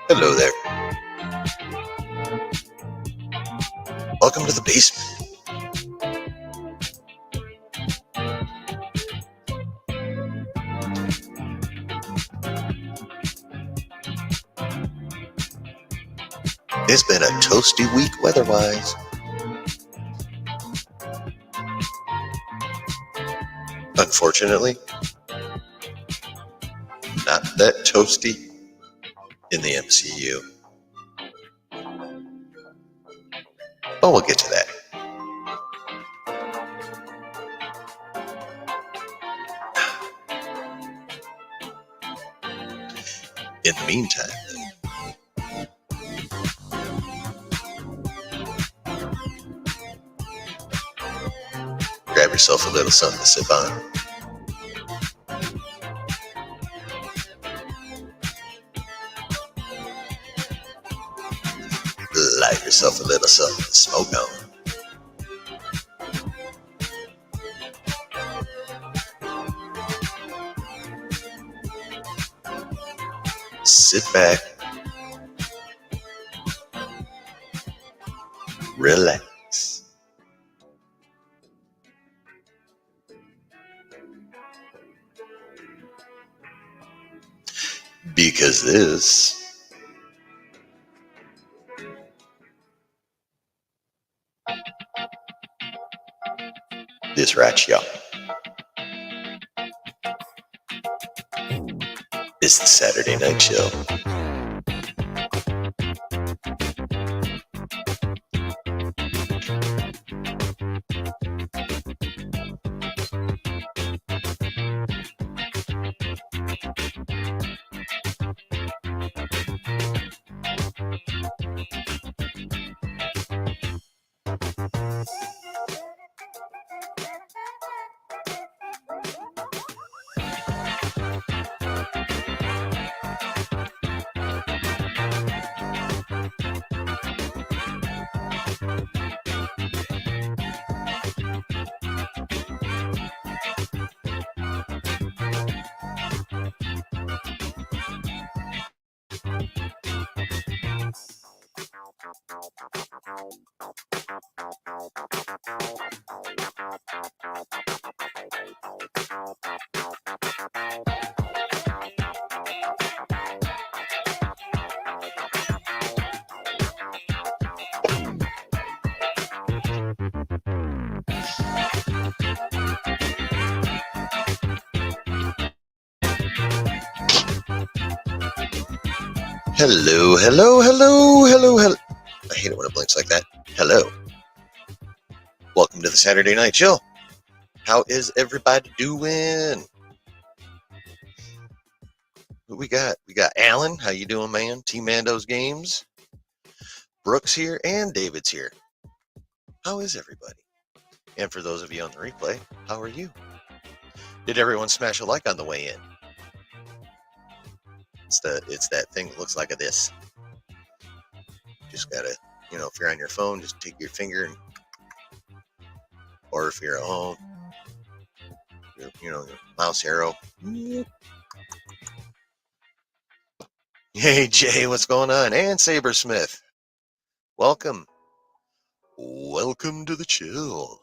Hello there. Welcome to the basement. It's been a toasty week weather-wise. Unfortunately, not that toasty in the MCU. But we'll get to that. In the meantime, grab yourself a little something to sip on. Light yourself a little something to smoke on. Sit back, relax. Because this right, y'all, is the Saturday Night Show. Hello, hello, hello, hello, hello. I hate it when it blinks like that. Hello. Welcome to the Saturday Night Show. How is everybody doing? Who we got? We got Alan. How you doing, man? T Mando's Games. Brooks here and David's here. How is everybody? And for those of you on the replay, how are you? Did everyone smash a like on the way in? It's that thing that looks like this. Just gotta, if you're on your phone, just take your finger and, or if you're at home, your mouse arrow. Hey Jay, what's going on? And Sabersmith. Welcome. Welcome to the chill.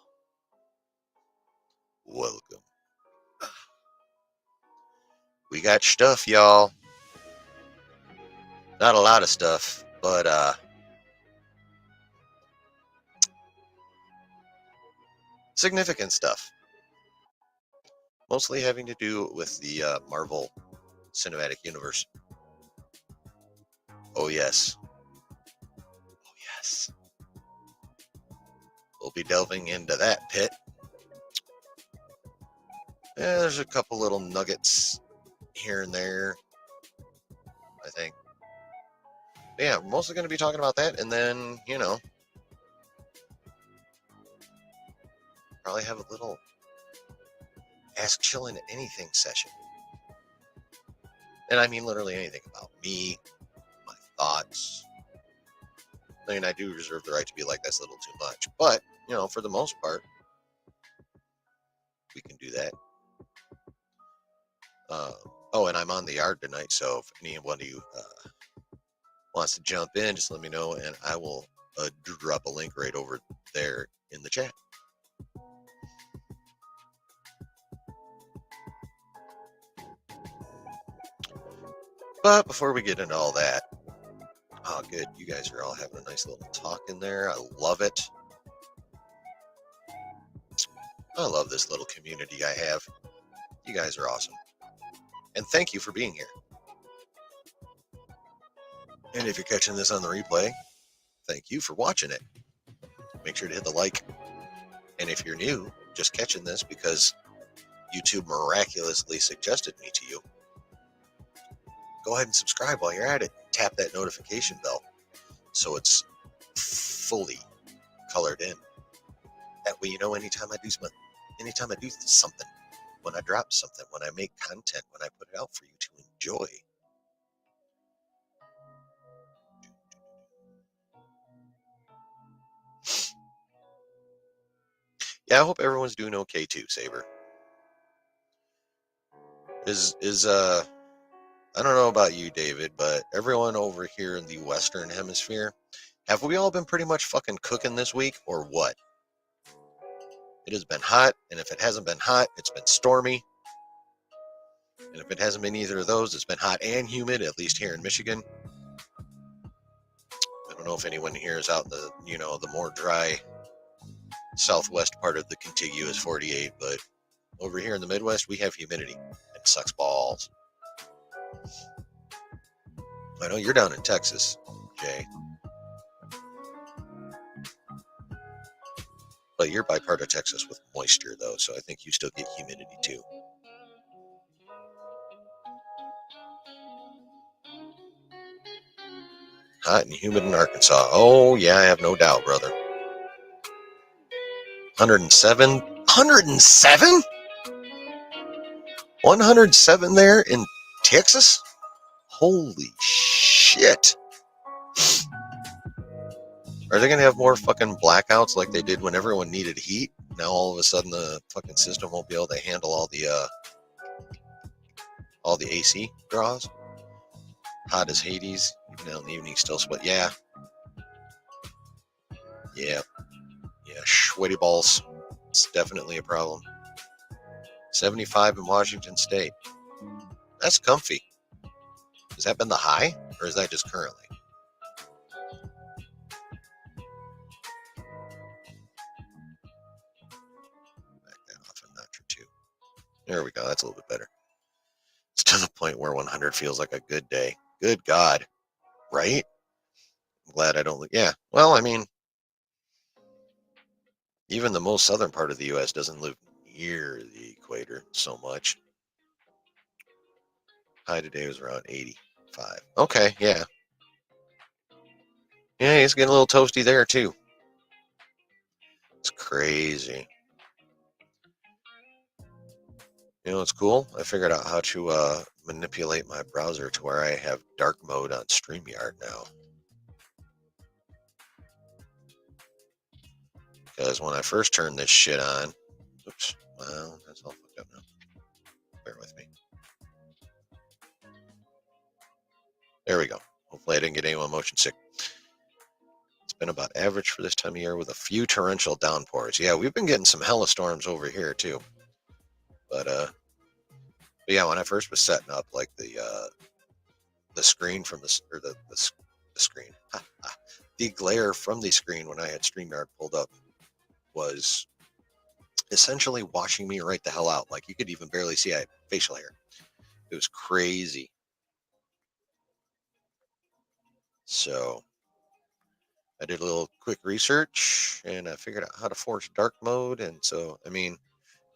Welcome. We got stuff, y'all. Not a lot of stuff, but significant stuff. Mostly having to do with the Marvel Cinematic Universe. Oh yes. Oh yes. We'll be delving into that pit. There's a couple little nuggets here and there, I think. But yeah, we're mostly going to be talking about that, and then, probably have a little Ask Chillin' Anything session. And I mean literally anything about me, my thoughts. I mean, I do reserve the right to be like, that's a little too much. But, for the most part, we can do that. And I'm on the yard tonight, so if anyone of you wants to jump in, just let me know, and I will drop a link right over there in the chat. But before we get into all that, oh, good. You guys are all having a nice little talk in there. I love it. I love this little community I have. You guys are awesome. And thank you for being here. And if you're catching this on the replay, thank you for watching it. Make sure to hit the like. And if you're new, just catching this because YouTube miraculously suggested me to you, go ahead and subscribe while you're at it. Tap that notification bell so it's fully colored in. That way you know anytime I do something, when I drop something, when I make content, when I put it out for you to enjoy. Yeah, I hope everyone's doing okay too, Saber. I don't know about you, David, but everyone over here in the Western Hemisphere, have we all been pretty much fucking cooking this week or what? It has been hot, and if it hasn't been hot, it's been stormy. And if it hasn't been either of those, it's been hot and humid, at least here in Michigan. I don't know if anyone here is out in the, the more dry southwest part of the contiguous 48, but over here in the Midwest, we have humidity. It sucks balls. I know you're down in Texas, Jay. But you're by part of Texas with moisture, though, so I think you still get humidity, too. Hot and humid in Arkansas. Oh, yeah, I have no doubt, brother. 107? 107? 107 there in Texas? Holy shit. Are they going to have more fucking blackouts like they did when everyone needed heat? Now all of a sudden the fucking system won't be able to handle all the AC draws? Hot as Hades, even out in the evening still split. Yeah. Yeah, sweaty balls. It's definitely a problem. 75 in Washington State. That's comfy. Has that been the high, or is that just currently? Back that off a notch or two. There we go. That's a little bit better. It's to the point where 100 feels like a good day. Good God. Right? I'm glad I don't. Yeah. Well, I mean, even the most southern part of the U.S. doesn't live near the equator so much. High today was around 85. Okay, yeah. Yeah, it's getting a little toasty there, too. It's crazy. You know what's cool? I figured out how to manipulate my browser to where I have dark mode on StreamYard now. Because when I first turned this shit on, oops, well, that's all fucked up now. Bear with me. There we go. Hopefully I didn't get anyone motion sick. It's been about average for this time of year with a few torrential downpours. Yeah, we've been getting some hella storms over here too. But yeah, when I first was setting up like the screen from the screen, the glare from the screen when I had StreamYard pulled up was essentially washing me right the hell out. Like you could even barely see I had facial hair. It was crazy. So I did a little quick research and I figured out how to force dark mode. And so, I mean,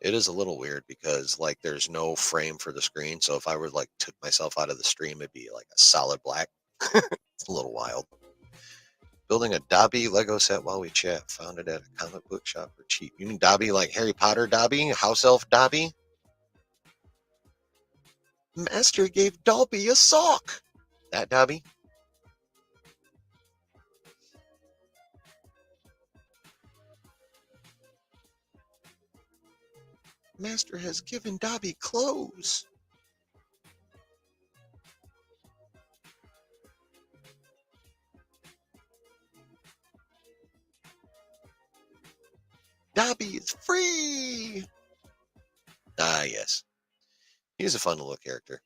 it is a little weird because like there's no frame for the screen. So if I were like took myself out of the stream, it'd be like a solid black. It's a little wild. Building a Dobby Lego set while we chat. Found it at a comic book shop for cheap. You mean Dobby like Harry Potter Dobby? House elf Dobby? Master gave Dobby a sock. That Dobby? Master has given Dobby clothes. Dobby is free. Ah, yes. He's a fun little character.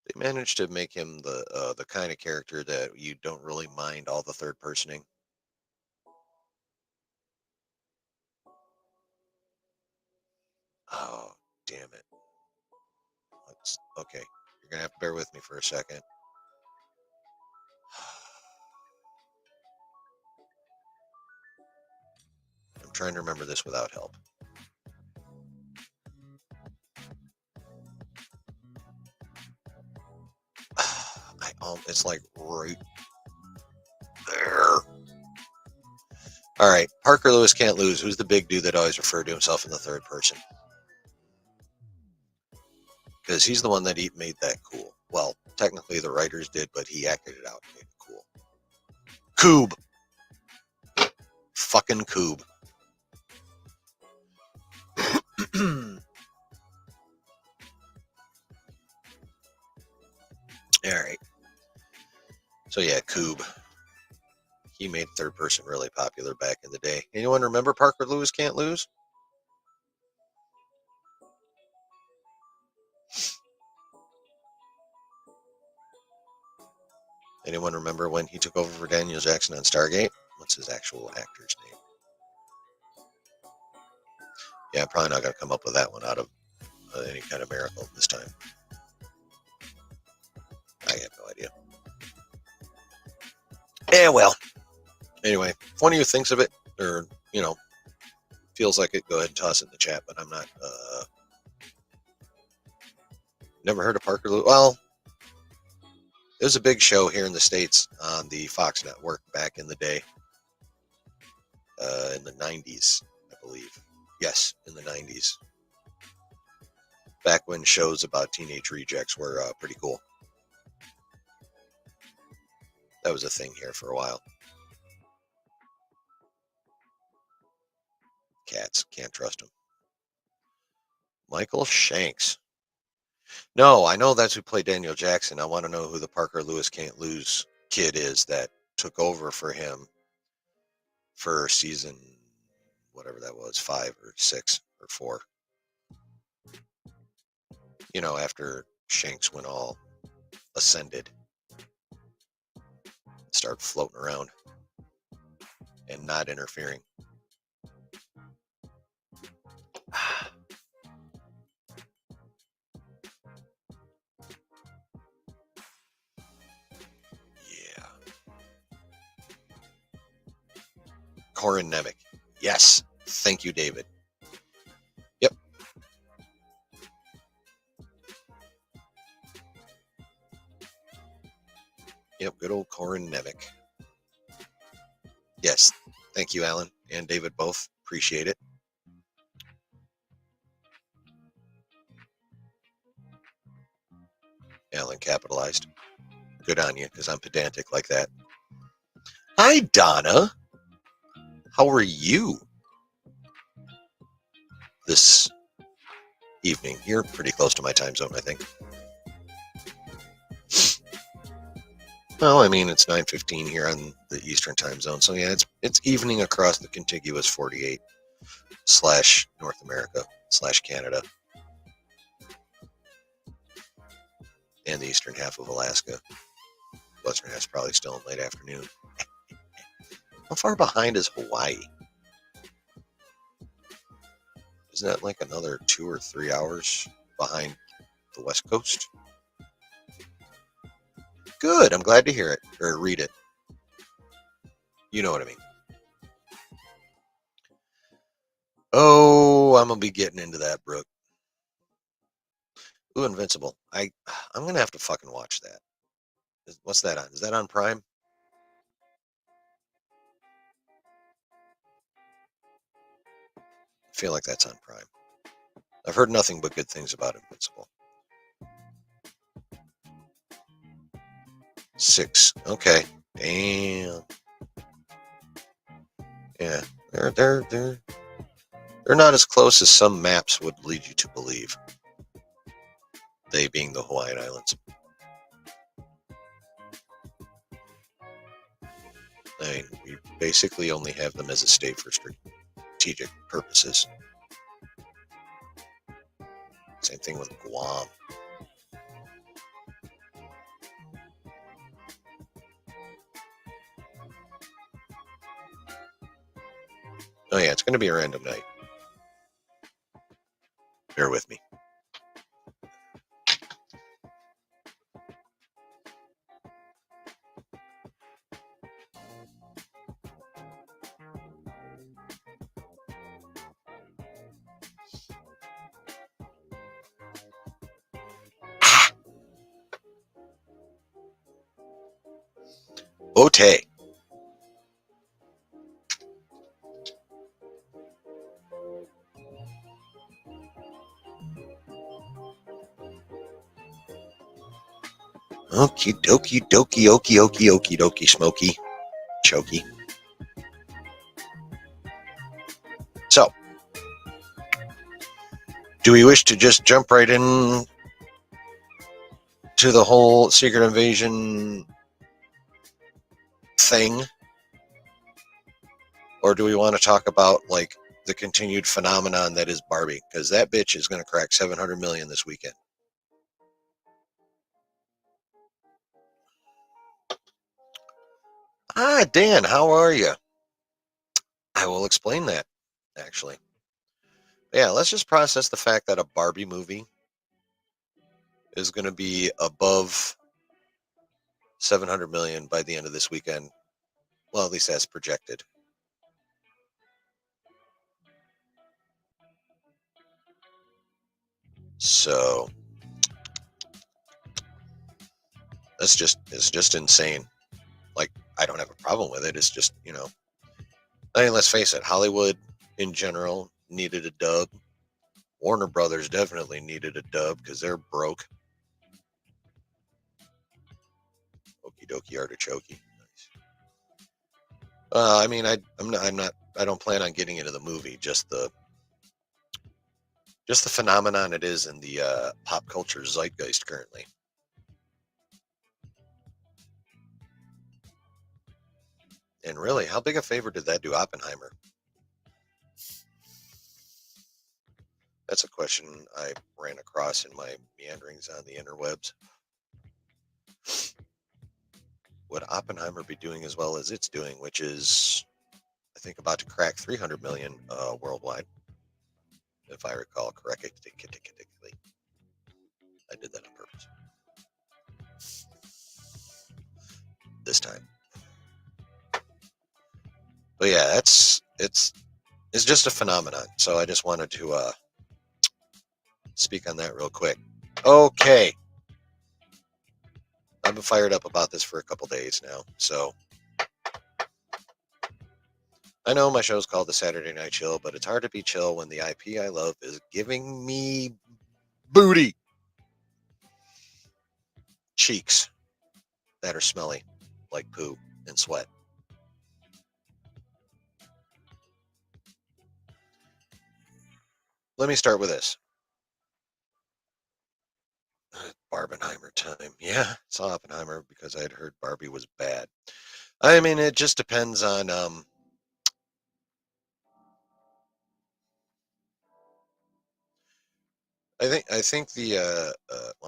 They managed to make him the kind of character that you don't really mind all the third personing. Oh, damn it. Okay. You're gonna have to bear with me for a second. I'm trying to remember this without help. It's like right there. All right, Parker Lewis can't lose. Who's the big dude that always referred to himself in the third person? Because he's the one that made that cool. Well, technically the writers did, but he acted it out and made it cool. Coob. Fucking Coob. All right. So yeah, Coob. He made third person really popular back in the day. Anyone remember Parker Lewis Can't Lose? Anyone remember when he took over for Daniel Jackson on Stargate? What's his actual actor's name? Yeah, I'm probably not going to come up with that one out of any kind of miracle this time. I have no idea. Yeah, well. Anyway, if one of you thinks of it, or, feels like it, go ahead and toss it in the chat, but I'm not, never heard of Parker Lewis. Well, it was a big show here in the States on the Fox network back in the day, in the 90s, I believe. Yes, in the 90s. Back when shows about teenage rejects were pretty cool. That was a thing here for a while. Cats, can't trust them. Michael Shanks. No, I know that's who played Daniel Jackson. I want to know who the Parker Lewis Can't Lose kid is that took over for him for season, whatever that was, 5 or 6 or 4. After Shanks went all ascended, start floating around and not interfering. Yeah. Corin Nemec. Yes. Thank you, David. Yep. Yep, good old Corin Nemec. Yes. Thank you, Alan and David both. Appreciate it. Alan capitalized. Good on you, because I'm pedantic like that. Hi, Donna. How are you this evening? You're pretty close to my time zone, I think. Well, I mean, it's 9:15 here on the Eastern time zone. So, yeah, it's evening across the contiguous 48 / North America / Canada and the eastern half of Alaska. Western half's probably still in late afternoon. How far behind is Hawaii? Isn't that like another 2 or 3 hours behind the West Coast? Good. I'm glad to hear it or read it. You know what I mean. Oh, I'm going to be getting into that, Brooke. Ooh, Invincible. I'm going to have to fucking watch that. What's that on? Is that on Prime? I feel like that's on Prime. I've heard nothing but good things about Invincible. 6. Okay. Damn. Yeah. They're not as close as some maps would lead you to believe. They being the Hawaiian Islands. I mean, we basically only have them as a state for strategic purposes. Same thing with Guam. Oh yeah, it's going to be a random night. Bear with me. Ote. Okie dokie dokie okie okie okie dokie smoky. Choky. So, do we wish to just jump right in to the whole Secret Invasion thing? Or do we want to talk about like the continued phenomenon that is Barbie? Because that bitch is going to crack 700 million this weekend. Ah, Dan, how are you? I will explain that, actually. Yeah, let's just process the fact that a Barbie movie is going to be above 700 million by the end of this weekend. Well, at least that's projected. So it's just insane. Like, I don't have a problem with it. It's just, I mean, let's face it, Hollywood in general needed a dub. Warner Brothers definitely needed a dub because they're broke. Okie dokie artichoke. Nice. I mean, I don't plan on getting into the movie. Just the phenomenon it is in the pop culture zeitgeist currently. And really, how big a favor did that do Oppenheimer? That's a question I ran across in my meanderings on the interwebs. Would Oppenheimer be doing as well as it's doing, which is, I think, about to crack 300 million worldwide, if I recall correctly. I did that on purpose. This time. But yeah, it's just a phenomenon. So I just wanted to speak on that real quick. Okay. I've been fired up about this for a couple days now. So I know my show's called the Saturday Night Chill, but it's hard to be chill when the IP I love is giving me booty cheeks that are smelly like poo and sweat. Let me start with this. Barbenheimer time. Yeah, it's Oppenheimer because I'd heard Barbie was bad. I mean, it just depends on I think well,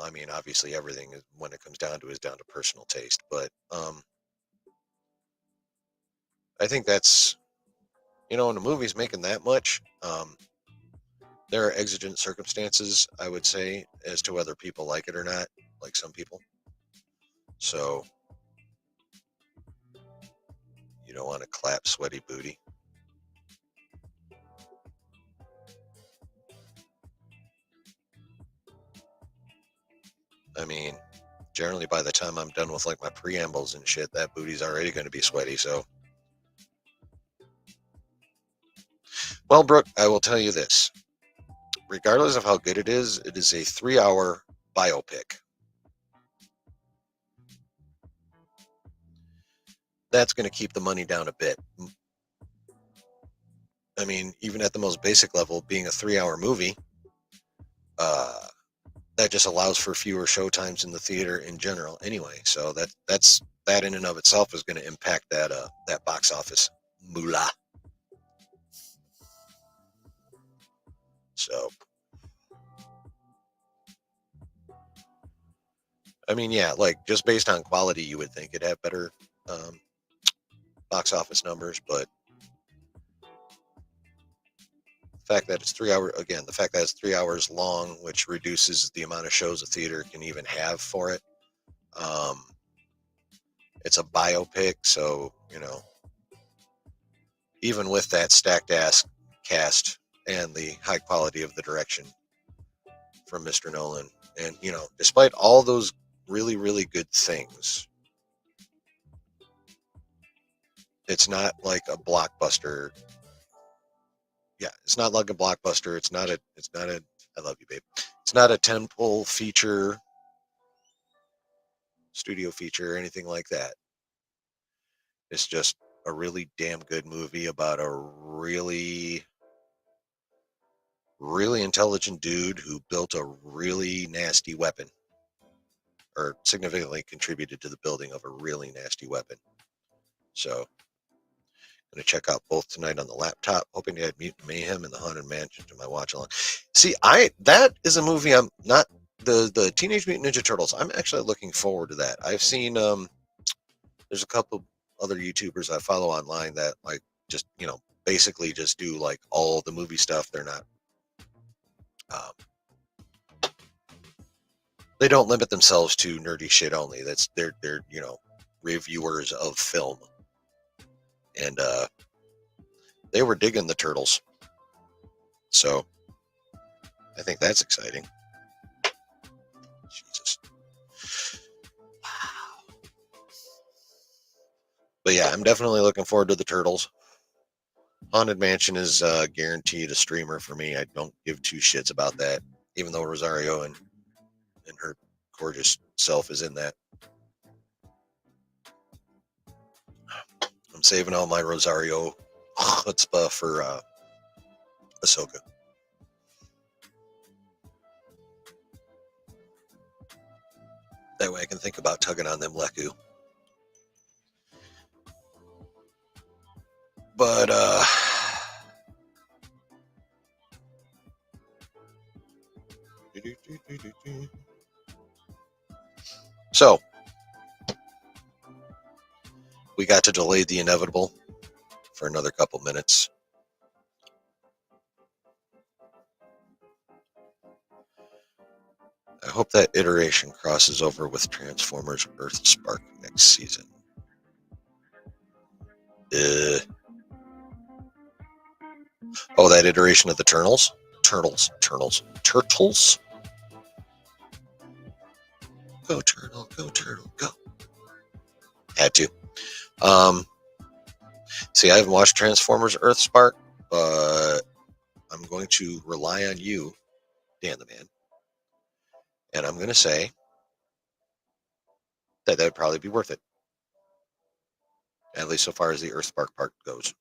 I mean, obviously everything is, when it comes down to, is down to personal taste, but I think that's, when a movie's making that much, there are exigent circumstances, I would say, as to whether people like it or not, like some people. So you don't want to clap sweaty booty. I mean, generally by the time I'm done with like my preambles and shit, that booty's already going to be sweaty. So, well, Brooke, I will tell you this. Regardless of how good it is a 3-hour biopic. That's going to keep the money down a bit. I mean, even at the most basic level, being a 3-hour movie, that that just allows for fewer showtimes in the theater in general anyway. So that in and of itself is going to impact that box office moolah. So I mean, yeah, like just based on quality, you would think it'd have better um, box office numbers, but the fact that it's 3 hours again, the fact that it's 3 hours long, which reduces the amount of shows a theater can even have for it. Um, it's a biopic, so even with that stacked ass cast and the high quality of the direction from Mr. Nolan, and despite all those really really good things, it's not like a blockbuster. Yeah, it's not like a blockbuster. It's not a I love you, babe. It's not a tentpole feature, studio feature, or anything like that. It's just a really damn good movie about a really really intelligent dude who built a really nasty weapon, or significantly contributed to the building of a really nasty weapon. So I'm going to check out both tonight on the laptop, hoping to add Mutant Mayhem and the Haunted Mansion to my watch along. See, that is a movie I'm not the Teenage Mutant Ninja Turtles. I'm actually looking forward to that. I've seen there's a couple other YouTubers I follow online that like just basically just do like all the movie stuff. They're not they don't limit themselves to nerdy shit only. That's they're reviewers of film, and they were digging the Turtles, so I think that's exciting. Jesus, wow. But yeah, I'm definitely looking forward to the Turtles. Haunted Mansion is guaranteed a streamer for me. I don't give two shits about that, even though Rosario and her gorgeous self is in that. I'm saving all my Rosario chutzpah for Ahsoka. That way I can think about tugging on them Leku. But so we got to delay the inevitable for another couple minutes. I hope that iteration crosses over with Transformers Earthspark next season. Oh, that iteration of the Turtles? Turtles. Go Turtle, go. Had to. See, I haven't watched Transformers Earthspark, but I'm going to rely on you, Dan the Man, and I'm going to say that would probably be worth it. At least so far as the Earthspark part goes,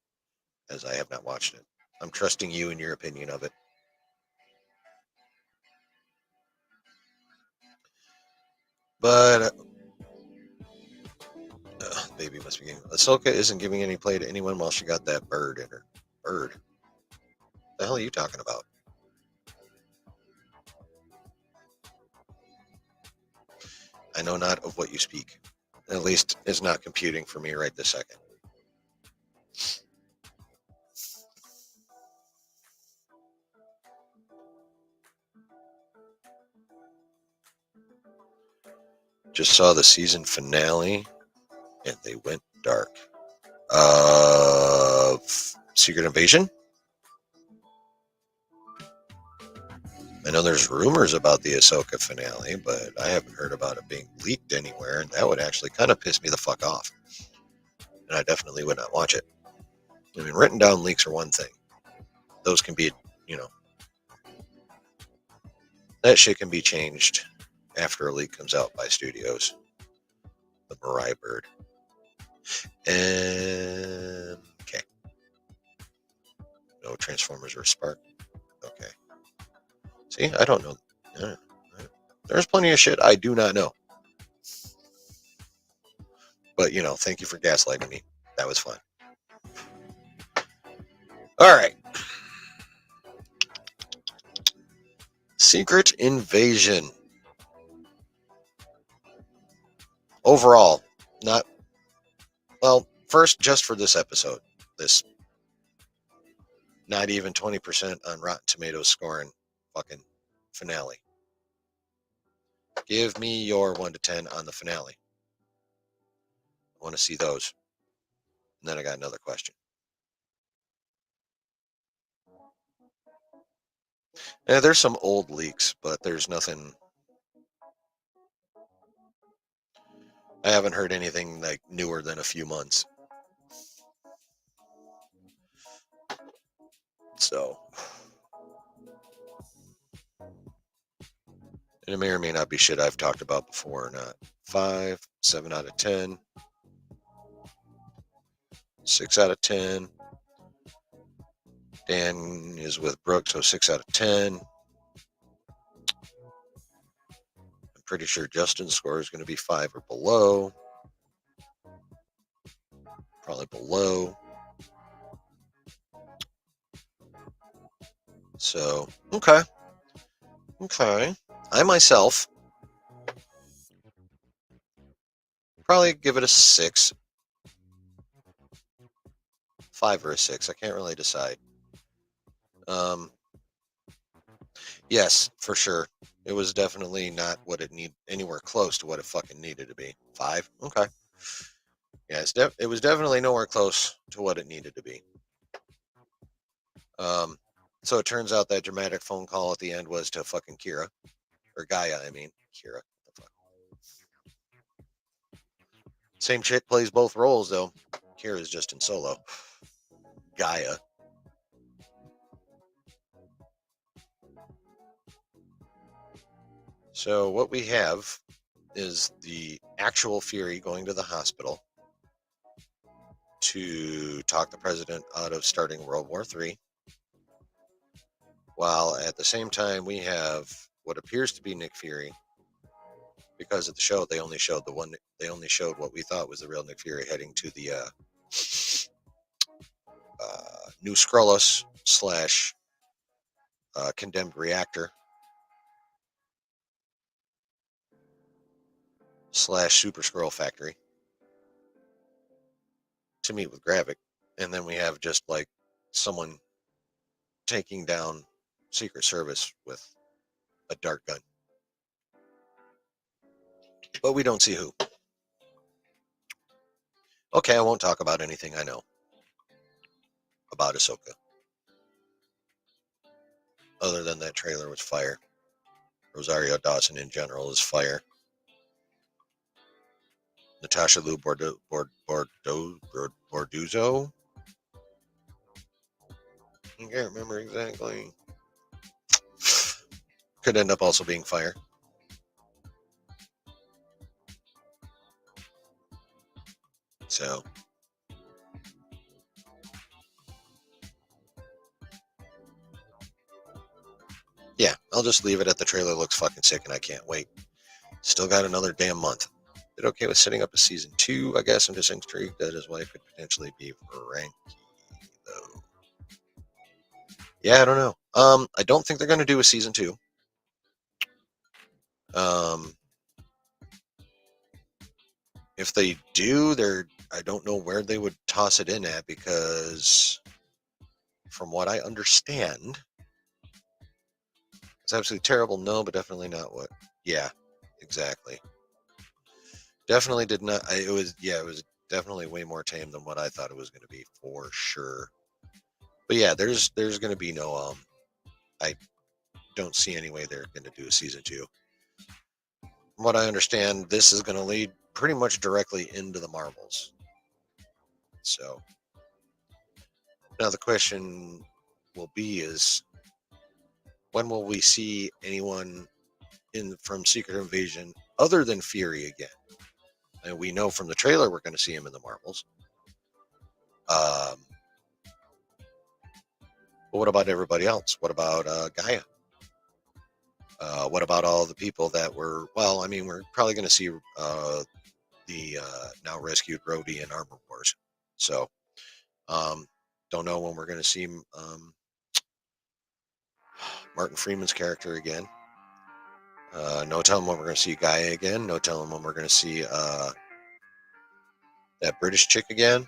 as I have not watched it. I'm trusting you and your opinion of it. But baby must be getting. Ahsoka isn't giving any play to anyone while she got that bird in her. Bird? The hell are you talking about? I know not of what you speak. At least it's not computing for me right this second. Just saw the season finale, and they went dark. Secret Invasion? I know there's rumors about the Ahsoka finale, but I haven't heard about it being leaked anywhere, and that would actually kind of piss me the fuck off. And I definitely would not watch it. I mean, written down leaks are one thing. Those can be, that shit can be changed after a leak comes out by studios. The Mariah Bird. Okay. No Transformers or Spark. Okay. See, I don't know. There's plenty of shit I do not know. But, thank you for gaslighting me. That was fun. All right. Secret Invasion. Overall, not, well, first, just for this episode, this not even 20% on Rotten Tomatoes scoring fucking finale. Give me your 1 to 10 on the finale. I want to see those. And then I got another question. Yeah, there's some old leaks, but there's nothing. I haven't heard anything like newer than a few months. So, and it may or may not be shit I've talked about before or not. 5, 7 out of 10, 6 out of 10. Dan is with Brooke, so 6 out of 10. I'm pretty sure Justin's score is going to be 5 or below. Probably below. So, okay. I myself probably give it a 6. 5 or a 6. I can't really decide. Yes, for sure. It was definitely not what it need anywhere close to what it fucking needed to be. 5. Okay. Yeah, it was definitely nowhere close to what it needed to be. So it turns out that dramatic phone call at the end was to fucking Kira. Or Gaia, I mean. Kira. What the fuck? Same chick plays both roles, though. Kira's just in solo. Gaia. So what we have is the actual Fury going to the hospital to talk the president out of starting World War III. While at the same time we have what appears to be Nick Fury, because of the show they only showed what we thought was the real Nick Fury heading to the New Skrullos / condemned reactor / Super Skrull factory to meet with Gravik. And then we have just like someone taking down Secret Service with a dart gun. But we don't see who. Okay, I won't talk about anything I know about Ahsoka. Other than that trailer was fire. Rosario Dawson in general is fire. Natasha Liu Borduzzo. I can't remember exactly. Could end up also being fire. So, yeah, I'll just leave it at the trailer looks fucking sick and I can't wait. Still got another damn month. Did okay with setting up a season 2, I guess. I'm just intrigued that his wife could potentially be Frankie, though. Yeah, I don't know. I don't think they're going to do a season 2. If they do, I don't know where they would toss it in at, because from what I understand, it's absolutely terrible. No, but definitely not what. Yeah, exactly. Definitely did not. It was definitely way more tame than what I thought it was going to be, for sure. But yeah, there's going to be no. I don't see any way they're going to do a season 2. From what I understand, this is going to lead pretty much directly into the Marvels. So now the question will be is, when will we see anyone from Secret Invasion other than Fury again? And we know from the trailer we're going to see him in the Marvels. But what about everybody else? What about Gaia? What about all the people that were? Well, I mean, we're probably going to see the now rescued Rhodey in Armor Wars. So, um, don't know when we're going to see Martin Freeman's character again. No telling when we're going to see Gaia again. No telling when we're going to see that British chick again.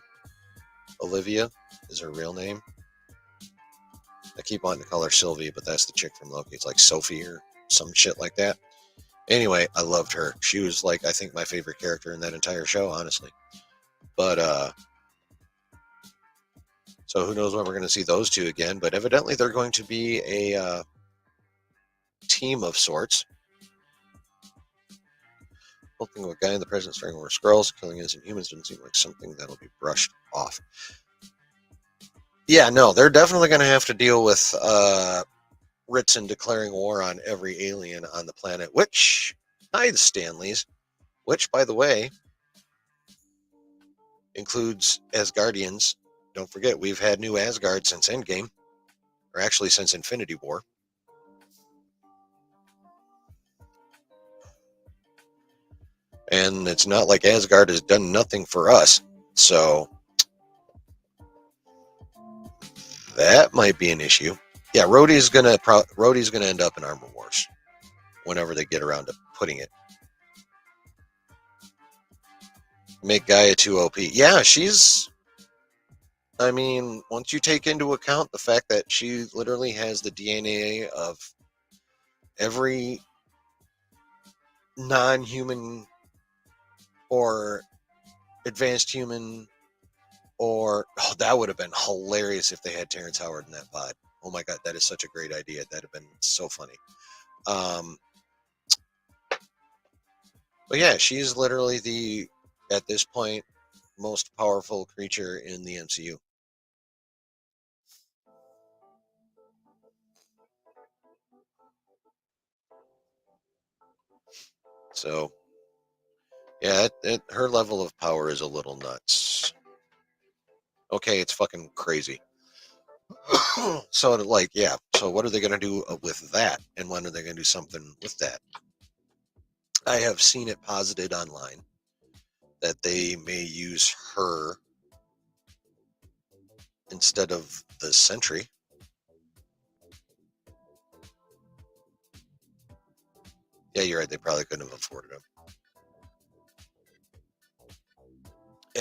Olivia is her real name. I keep wanting to call her Sylvie, but that's the chick from Loki. It's like Sophie or some shit like that. Anyway, I loved her. She was like, I think, my favorite character in that entire show, honestly. But so who knows when we're going to see those two again? But evidently, they're going to be a team of sorts. Helping a guy in the present starting more Skrulls, killing innocent humans doesn't seem like something that'll be brushed off. Yeah, no, they're definitely going to have to deal with Ritson declaring war on every alien on the planet, which, hi, the Stanleys, which, by the way, includes Asgardians. Don't forget, we've had new Asgard since Endgame, or actually since Infinity War. And it's not like Asgard has done nothing for us, so that might be an issue. Yeah, Rhodey's gonna end up in Armor Wars whenever they get around to putting it. Make Gaia 2 OP. Yeah, she's. I mean, once you take into account the fact that she literally has the DNA of every non-human or advanced human, or that would have been hilarious if they had Terrence Howard in that pod. Oh my god, that is such a great idea. That'd have been so funny. But yeah, she's literally the, at this point, most powerful creature in the MCU. So, yeah, her level of power is a little nuts. Okay, it's fucking crazy. So, like, yeah. So, what are they going to do with that? And when are they going to do something with that? I have seen it posited online that they may use her instead of the Sentry. Yeah, you're right. They probably couldn't have afforded him.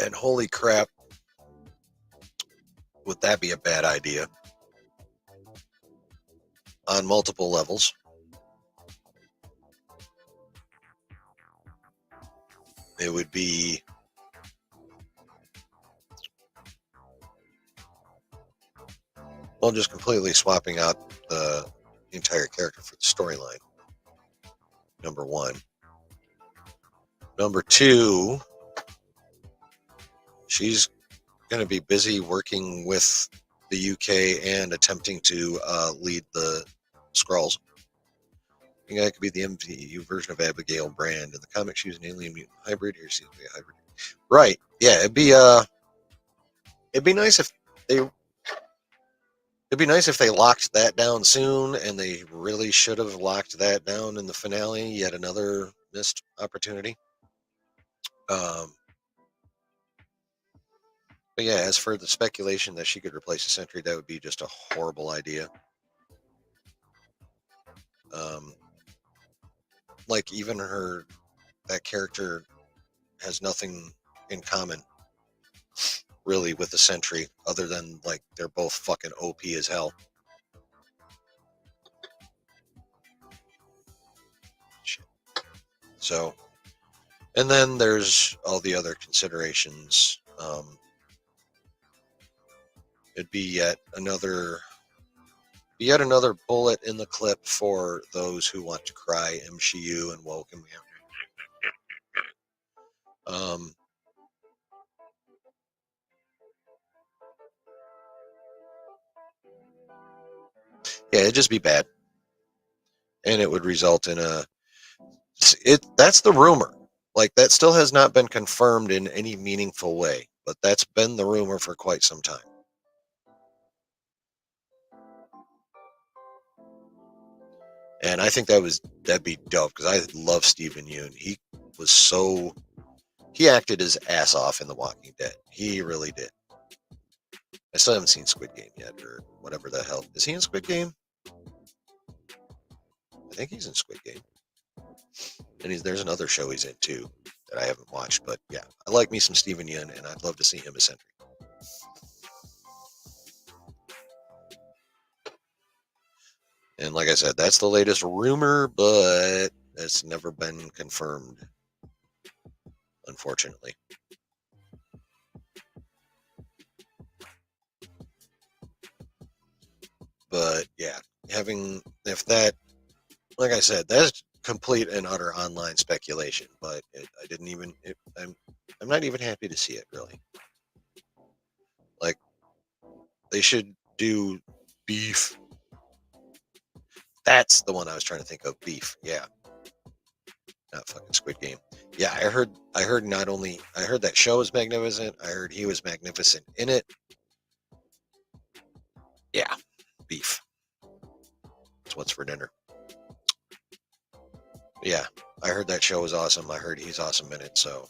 And holy crap, would that be a bad idea? On multiple levels. It would be well, just completely swapping out the entire character for the storyline. Number one. Number two, she's going to be busy working with the UK and attempting to lead the Skrulls. I think that could be the MCU version of Abigail Brand. In the comics, she was an alien mutant hybrid. Here she seems to be a hybrid. Right. Yeah, it'd be nice if they it'd be nice if they locked that down soon, and they really should have locked that down in the finale. Yet another missed opportunity. But yeah, as for the speculation that she could replace the Sentry, that would be just a horrible idea. Like even that character has nothing in common really with the Sentry, other than like they're both fucking OP as hell. Shit. So, and then there's all the other considerations. It'd be yet another bullet in the clip for those who want to cry MCU and welcome him. Yeah, it'd just be bad, and it would result in that's the rumor. Like that still has not been confirmed in any meaningful way, but that's been the rumor for quite some time. And I think that'd be dope because I love Steven Yeun. He acted his ass off in The Walking Dead. He really did. I still haven't seen Squid Game yet, or whatever the hell. Is he in Squid Game? I think he's in Squid Game. And there's another show he's in too that I haven't watched. But yeah, I like me some Steven Yeun, and I'd love to see him as Sentry. And like I said, that's the latest rumor, but it's never been confirmed, unfortunately. But yeah, like I said, that's complete and utter online speculation. But I'm not even happy to see it, really. Like, they should do Beef. That's the one I was trying to think of. Beef, yeah. Not fucking Squid Game. Yeah, I heard that show was magnificent. I heard he was magnificent in it. Yeah, Beef. That's what's for dinner. Yeah, I heard that show was awesome. I heard he's awesome in it. So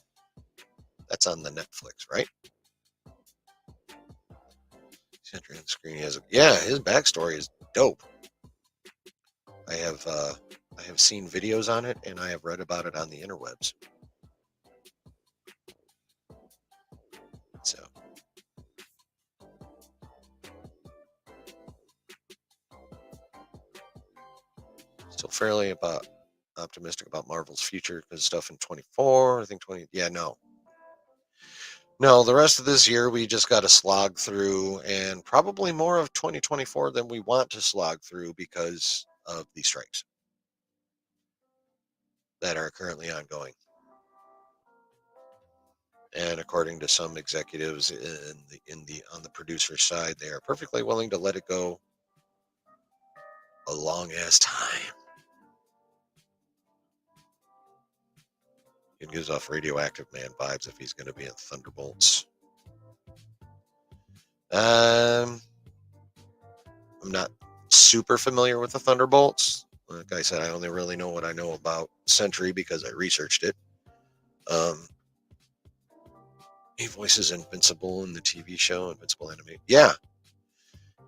that's on the Netflix, right? Sentry on the screen. His backstory is dope. I have seen videos on it, and I have read about it on the interwebs. So, still fairly optimistic about Marvel's future because stuff in 24. I think 20. Yeah, no. The rest of this year we just got to slog through, and probably more of 2024 than we want to slog through because of the strikes that are currently ongoing. And according to some executives on the producer side, they are perfectly willing to let it go a long ass time. It gives off Radioactive Man vibes if he's going to be in Thunderbolts. I'm not super familiar with the Thunderbolts. Like I said, I only really know what I know about Sentry because I researched it. He voices Invincible in the TV show, Invincible Anime. Yeah,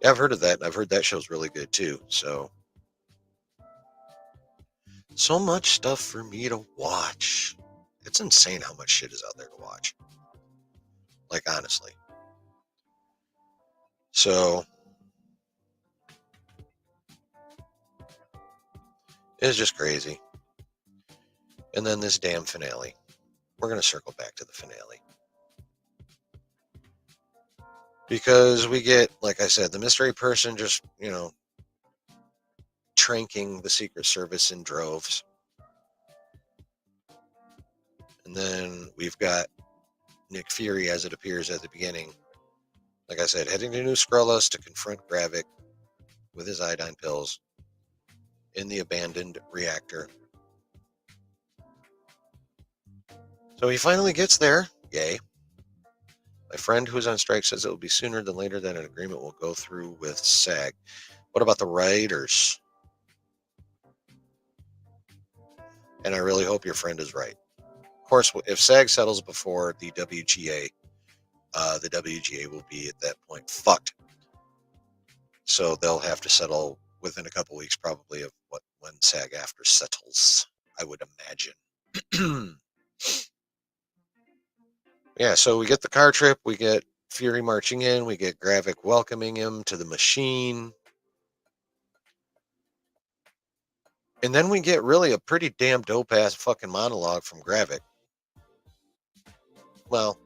I've heard of that. I've heard that show's really good too. So much stuff for me to watch. It's insane how much shit is out there to watch. Like, honestly. So it's just crazy. And then this damn finale. We're going to circle back to the finale. Because we get, like I said, the mystery person just, tranking the Secret Service in droves. And then we've got Nick Fury, as it appears at the beginning, like I said, heading to New Skrullos to confront Gravik with his iodine pills in the abandoned reactor. So he finally gets there. Yay. My friend who's on strike says it will be sooner than later that an agreement will go through with SAG. What about the writers? And I really hope your friend is right. Of course, if SAG settles before the WGA will be at that point fucked. So they'll have to settle within a couple weeks, probably, of when SAG-AFTRA settles, I would imagine. Yeah, so we get the car trip, we get Fury marching in, we get Gravik welcoming him to the machine. And then we get really a pretty damn dope-ass fucking monologue from Gravik. Well,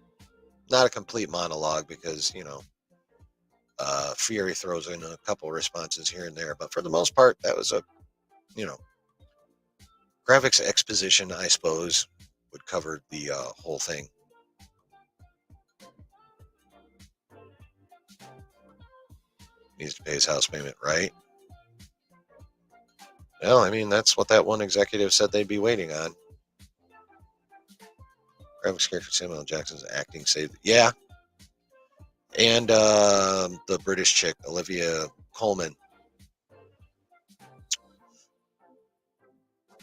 not a complete monologue because, Fury throws in a couple responses here and there. But for the most part, that was Gravik's exposition, I suppose, would cover the whole thing. Needs to pay his house payment, right? Well, I mean, that's what that one executive said they'd be waiting on. Gravik's character Samuel L. Jackson's acting saved. Yeah. And the British chick, Olivia Colman.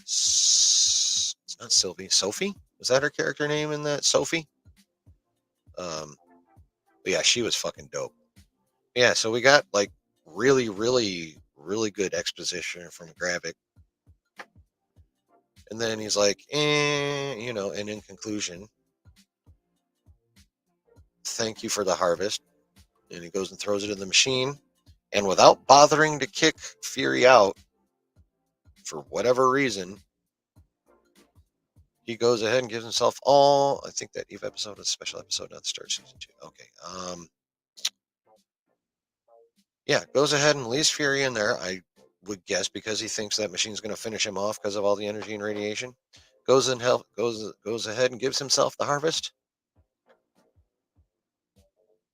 It's not Sylvie. Sophie? Was that her character name in that? Sophie? But yeah, she was fucking dope. Yeah, so we got like really, really, really good exposition from Gravik. And then he's like, and in conclusion, thank you for the harvest. And he goes and throws it in the machine. And without bothering to kick Fury out for whatever reason, he goes ahead and gives himself all. I think that Eve episode is a special episode, not the start of season 2. Okay. Yeah, goes ahead and leaves Fury in there. I would guess because he thinks that machine's going to finish him off because of all the energy and radiation. Goes ahead and gives himself the harvest.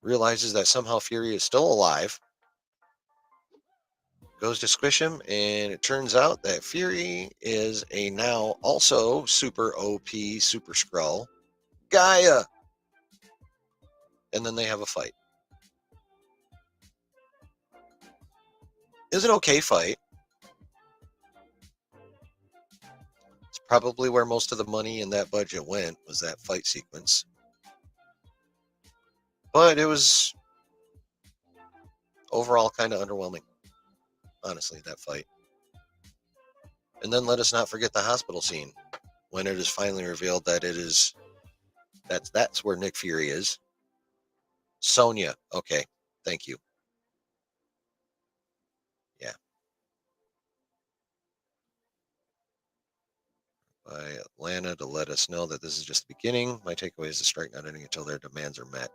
Realizes that somehow Fury is still alive. Goes to squish him, and it turns out that Fury is a now also super OP Super Skrull, Gaia. And then they have a fight. It was an okay fight. It's probably where most of the money in that budget went, was that fight sequence. But it was overall kind of underwhelming, honestly, that fight. And then let us not forget the hospital scene when it is finally revealed that that's where Nick Fury is. Sonya. Okay, thank you. Yeah. By Atlanta to let us know that this is just the beginning. My takeaway is the strike not ending until their demands are met.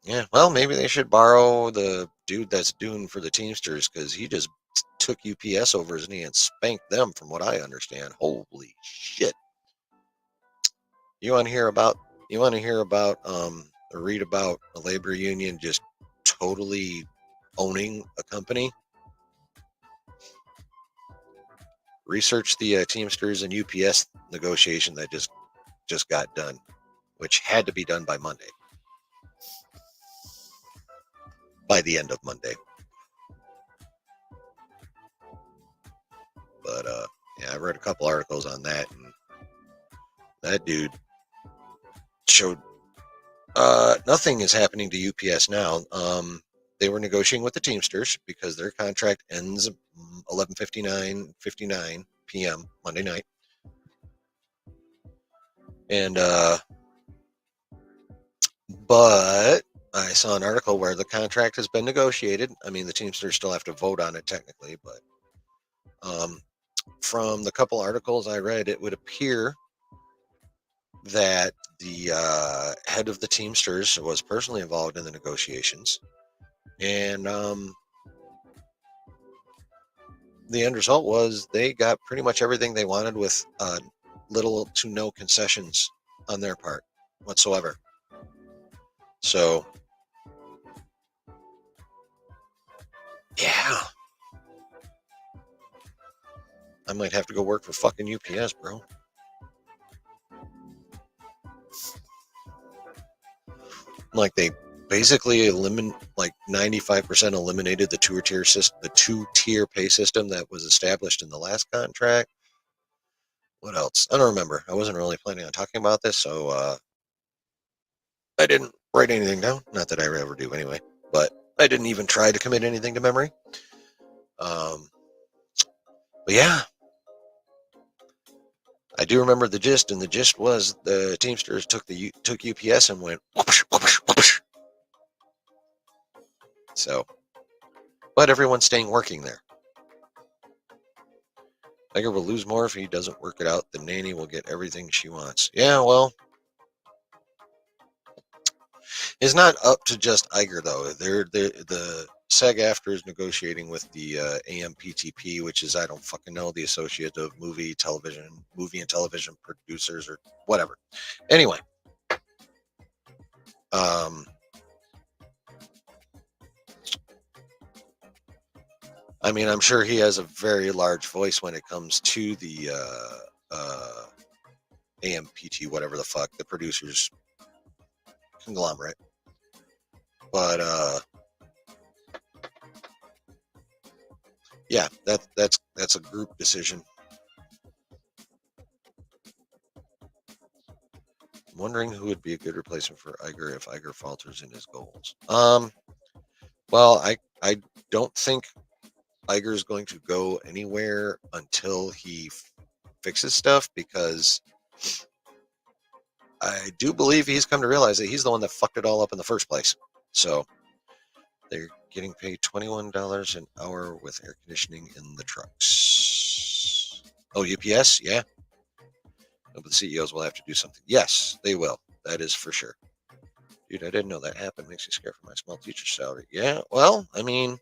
Yeah, well, maybe they should borrow the dude that's Dune for the Teamsters, because he just took UPS over his knee and spanked them, from what I understand. Holy shit. You want to hear about or read about a labor union just totally owning a company? Research the Teamsters and UPS negotiation that just got done, which had to be done by Monday. By the end of Monday. But yeah, I read a couple articles on that, and that dude showed nothing is happening to UPS now. They were negotiating with the Teamsters because their contract ends 11:59 p.m. Monday night, and but I saw an article where the contract has been negotiated. I mean, the Teamsters still have to vote on it technically, but from the couple articles I read, it would appear that the head of the Teamsters was personally involved in the negotiations, and the end result was they got pretty much everything they wanted with little to no concessions on their part whatsoever. So, yeah, I might have to go work for fucking UPS, bro. Like, they basically 95% eliminated the two-tier pay system that was established in the last contract. What else? I don't remember. I wasn't really planning on talking about this, so I didn't write anything down. Not that I ever do anyway, but I didn't even try to commit anything to memory. But yeah, I do remember the gist, and the gist was the Teamsters took UPS and went whoosh, whoosh, whoosh. So, but everyone's staying working there. Iger will lose more if he doesn't work it out. The nanny will get everything she wants. Yeah, well, it's not up to just Iger though. The SAG-AFTRA is negotiating with the AMPTP, which is, I don't fucking know, the Associate of Movie and Television Producers or whatever. Anyway, I mean, I'm sure he has a very large voice when it comes to the AMPT, whatever the fuck, the producers conglomerate. But Yeah, that's a group decision. I'm wondering who would be a good replacement for Iger if Iger falters in his goals. Well, I don't think Iger is going to go anywhere until he fixes stuff, because I do believe he's come to realize that he's the one that fucked it all up in the first place. So they're getting paid $21 an hour with air conditioning in the trucks. Oh, UPS? Yeah. But the CEOs will have to do something. Yes, they will. That is for sure. Dude, I didn't know that happened. Makes me scared for my small teacher salary. Yeah, well, I mean,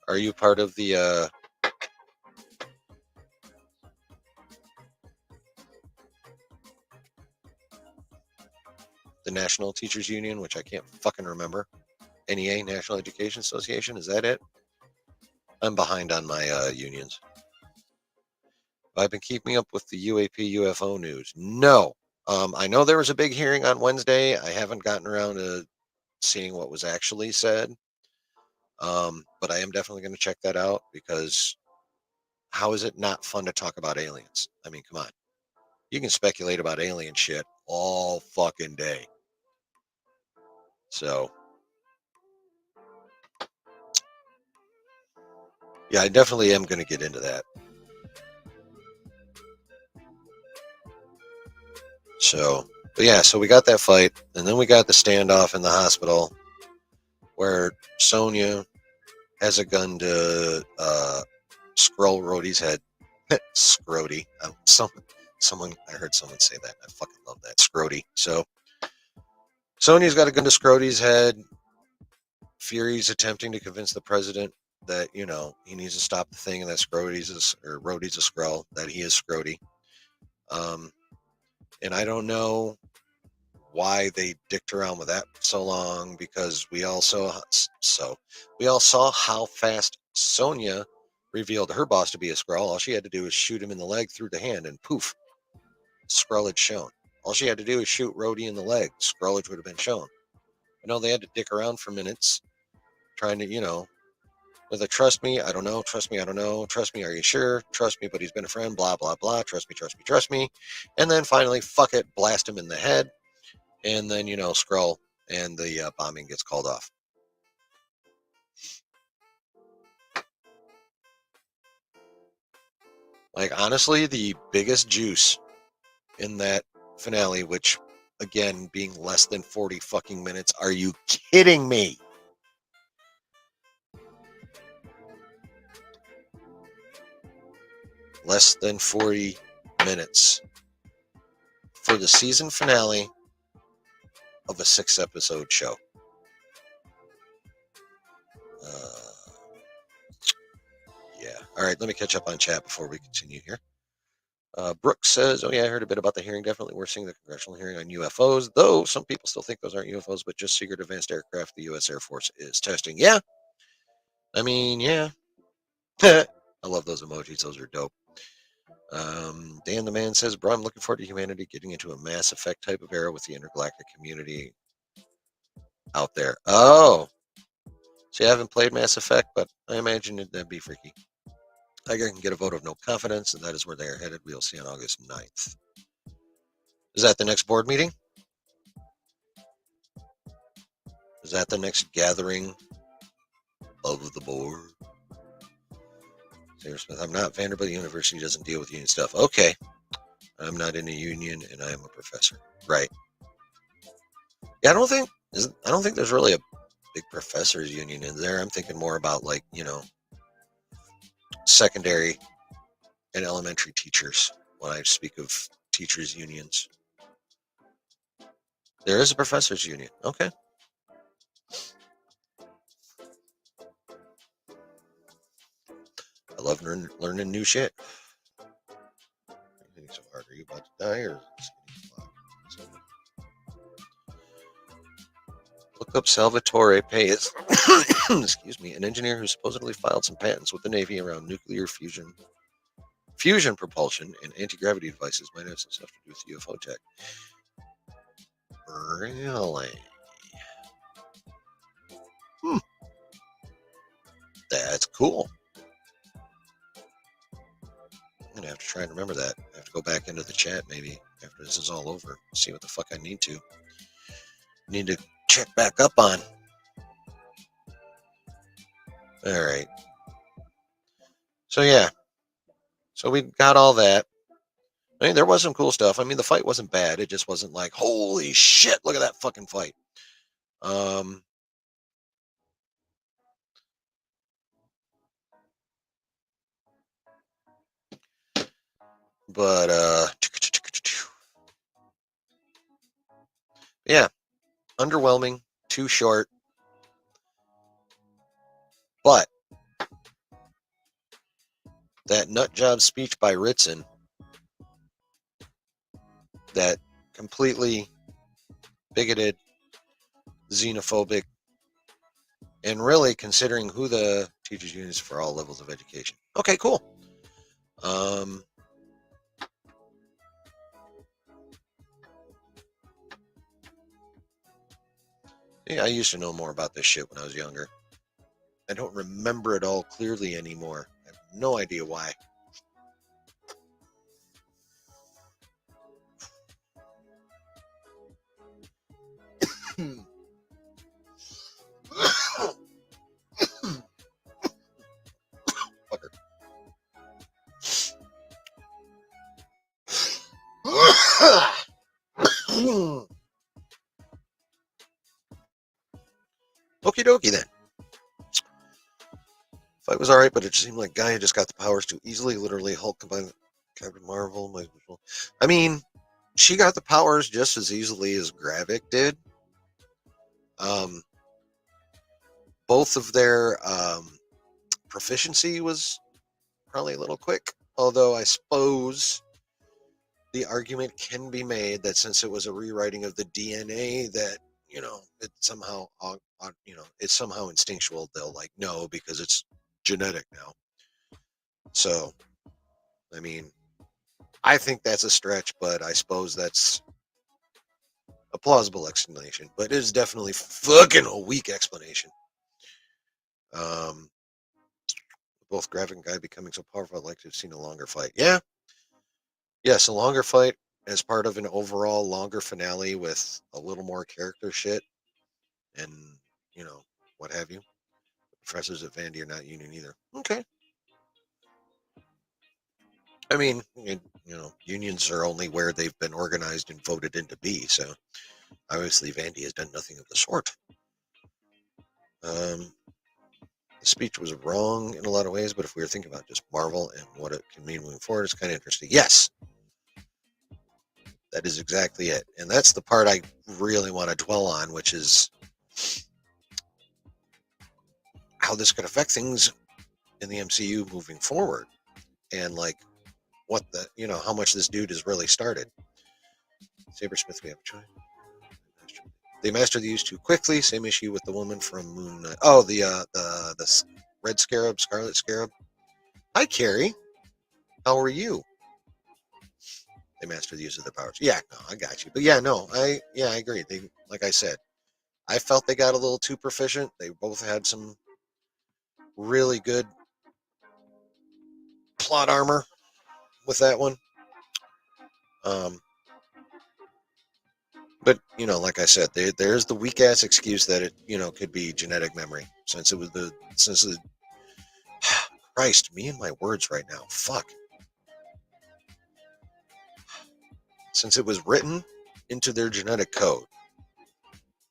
are you part of the National Teachers Union, which I can't fucking remember? NEA, National Education Association, is that it? I'm behind on my unions. I've been keeping up with the UAP UFO news. No. I know there was a big hearing on Wednesday. I haven't gotten around to seeing what was actually said. But I am definitely going to check that out, because how is it not fun to talk about aliens? I mean, come on. You can speculate about alien shit all fucking day. So, yeah, I definitely am going to get into that. So, but yeah, so we got that fight, and then we got the standoff in the hospital where Sonya has a gun to Skrull Rhodey's head. Scrody. Someone, I heard someone say that. I fucking love that. Scrody. So, Sonya's got a gun to Scrody's head. Fury's attempting to convince the president that, he needs to stop the thing, and that Rhodey's a Skrull, that he is Scrody. And I don't know why they dicked around with that so long, because we all saw how fast Sonya revealed her boss to be a Skrull. All she had to do was shoot him in the leg through the hand, and poof, Skrullage shown. All she had to do was shoot Rhodey in the leg. Skrullage would have been shown. I know they had to dick around for minutes, trying to, with a trust me, I don't know, trust me, I don't know, trust me, are you sure? Trust me, but he's been a friend, blah, blah, blah, trust me, trust me, trust me. And then finally, fuck it, blast him in the head. And then, Skrull, and the bombing gets called off. Like, honestly, the biggest juice in that finale, which, again, being less than 40 fucking minutes, are you kidding me? Less than 40 minutes for the season finale of a 6-episode show. Yeah. All right, let me catch up on chat before we continue here. Brooks says, oh, yeah, I heard a bit about the hearing. Definitely we're seeing the congressional hearing on UFOs, though some people still think those aren't UFOs, but just secret advanced aircraft the U.S. Air Force is testing. Yeah. I mean, yeah. I love those emojis. Those are dope. Dan the Man says, bro, I'm looking forward to humanity getting into a Mass Effect type of era with the intergalactic community out there. Oh. See, I haven't played Mass Effect, but I imagine that'd be freaky. Tiger can get a vote of no confidence, and that is where they are headed. We'll see on August 9th. Is that the next board meeting? Is that the next gathering of the board? Sarah Smith, I'm not. Vanderbilt University doesn't deal with union stuff. Okay. I'm not in a union, and I am a professor. Right. Yeah, I don't think there's really a big professors union in there. I'm thinking more about, like, secondary and elementary teachers when I speak of teachers unions. There is a professors union. Okay. I love learning new shit. Hitting so hard. Are you about to die, or is it look up Salvatore Pais, excuse me, an engineer who supposedly filed some patents with the Navy around nuclear fusion propulsion, and anti-gravity devices. Might have some stuff to do with UFO tech. Really? That's cool. I'm going to have to try and remember that. I have to go back into the chat maybe after this is all over. See what the fuck I need to. Need to check back up on. All right. So, yeah. So we got all that. I mean, there was some cool stuff. I mean, the fight wasn't bad. It just wasn't like, holy shit, look at that fucking fight. But yeah, underwhelming, too short. But that nut job speech by Ritson, that completely bigoted, xenophobic, and really considering who the teachers union is for all levels of education. Okay, cool. Yeah, I used to know more about this shit when I was younger. I don't remember it all clearly anymore. I have no idea why. Fucker. Okie dokie then. Fight was alright, but it seemed like Gaia just got the powers too easily. Literally, Hulk combined with Captain Marvel. I mean, she got the powers just as easily as Gravik did. Both of their proficiency was probably a little quick, although I suppose the argument can be made that since it was a rewriting of the DNA, that it somehow it's somehow instinctual. They'll like no because it's genetic now. So, I mean, I think that's a stretch, but I suppose that's a plausible explanation. But it is definitely fucking a weak explanation. Both Gravik and Guy becoming so powerful, I'd like to have seen a longer fight. Yeah. Yes, a longer fight as part of an overall longer finale with a little more character shit and, what have you. Professors at Vandy are not union either. Okay. I mean, unions are only where they've been organized and voted in to be, so obviously Vandy has done nothing of the sort. The speech was wrong in a lot of ways, but if we were thinking about just Marvel and what it can mean moving forward, it's kind of interesting. Yes, that is exactly it. And that's the part I really want to dwell on, which is how this could affect things in the MCU moving forward. And like what how much this dude has really started. Sabersmith, we have a choice. They mastered the use too quickly. Same issue with the woman from Moon Knight. Oh, the Red Scarab, Scarlet Scarab. Hi, Carrie. How are you? They master the use of their powers. Yeah, no, I got you. But yeah, no, I agree. They, like I said, I felt they got a little too proficient. They both had some really good plot armor with that one. But like I said, there's the weak ass excuse that it could be genetic memory since Christ, me and my words right now. Fuck. Since it was written into their genetic code,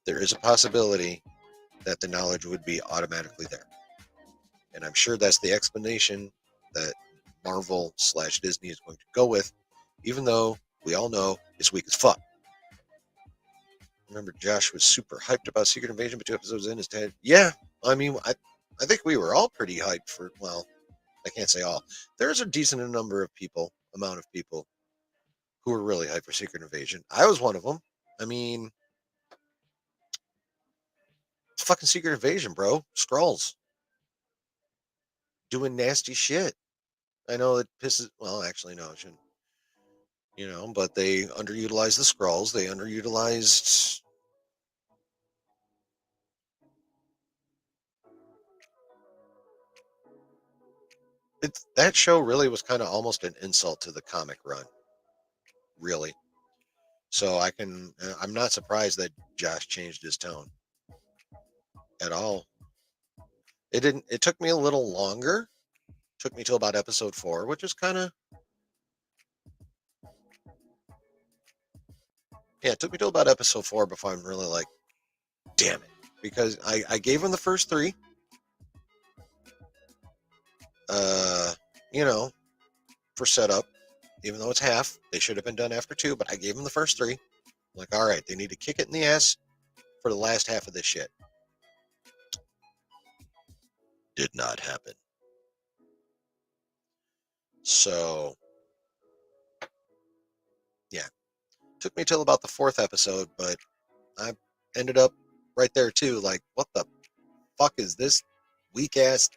there is a possibility that the knowledge would be automatically there. And I'm sure that's the explanation that Marvel/Disney is going to go with, even though we all know it's weak as fuck. Remember, Josh was super hyped about Secret Invasion, but 2 episodes in his head. Yeah, I mean, I think we were all pretty hyped for. Well, I can't say all. There's a decent amount of people who were really hyped for Secret Invasion. I was one of them. I mean, it's fucking Secret Invasion, bro. Skrulls doing nasty shit. I know it pisses. Well, actually, no, it shouldn't. But they underutilized the Skrulls. They underutilized. that show really was kind of almost an insult to the comic run, really. So I'm not surprised that Josh changed his tone at all. It took me a little longer. Took me till about episode 4, which is kind of, yeah, it took me till about episode 4 before I'm really like, damn it. Because I gave him the first 3, uh, you know, for setup, even though it's half, they should have been done after 2, but I gave him the first 3. I'm like, all right, they need to kick it in the ass for the last half of this shit. Did not happen. So, yeah, took me till about the 4th episode, but I ended up right there too. Like, what the fuck is this weak ass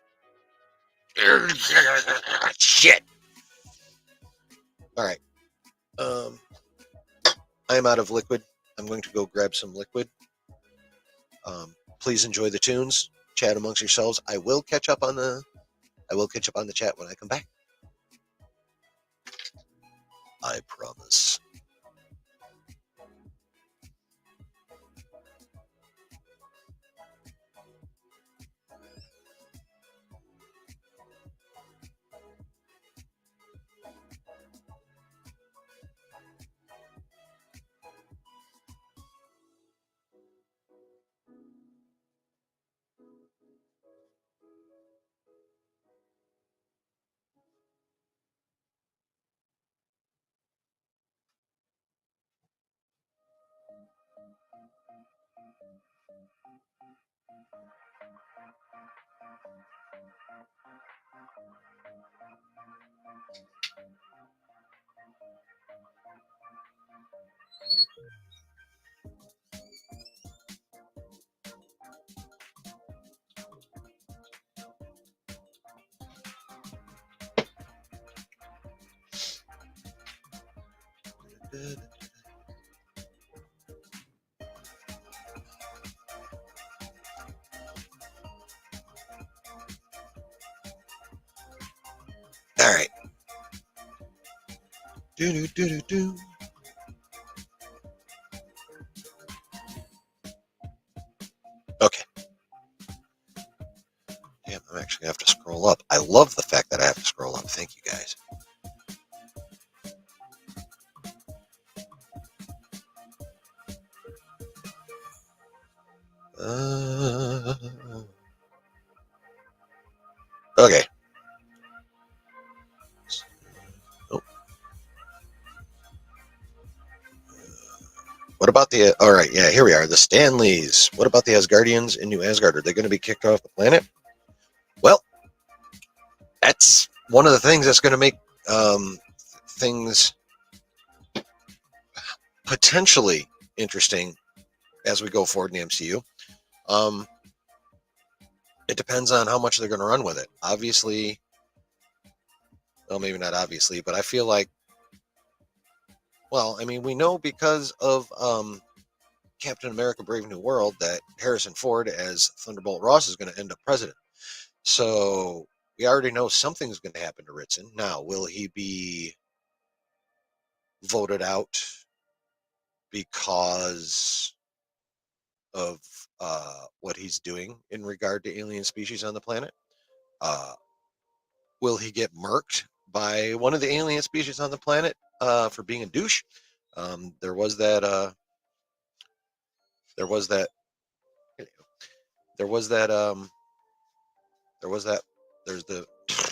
shit? All right. I'm out of liquid. I'm going to go grab some liquid. Please enjoy the tunes. Chat amongst yourselves. I will catch up on the chat when I come back. I promise. All right. Do do do do do. Okay. Damn, I'm actually gonna have to scroll up. I love the fact that I have to scroll up. Thank you guys. Okay. Oh. What about the? All right, yeah, here we are. The Stanleys. What about the Asgardians in New Asgard? Are they going to be kicked off the planet? Well, that's one of the things that's going to make things potentially interesting as we go forward in the MCU. It depends on how much they're going to run with it. Obviously, well, maybe not obviously, but I feel like, well, I mean, we know because of Captain America: Brave New World that Harrison Ford as Thunderbolt Ross is going to end up president. So we already know something's going to happen to Ritson. Now, will he be voted out because of what he's doing in regard to alien species on the planet? Will he get murked by one of the alien species on the planet for being a douche? There was that. There was that. There was that. There was that. There's the.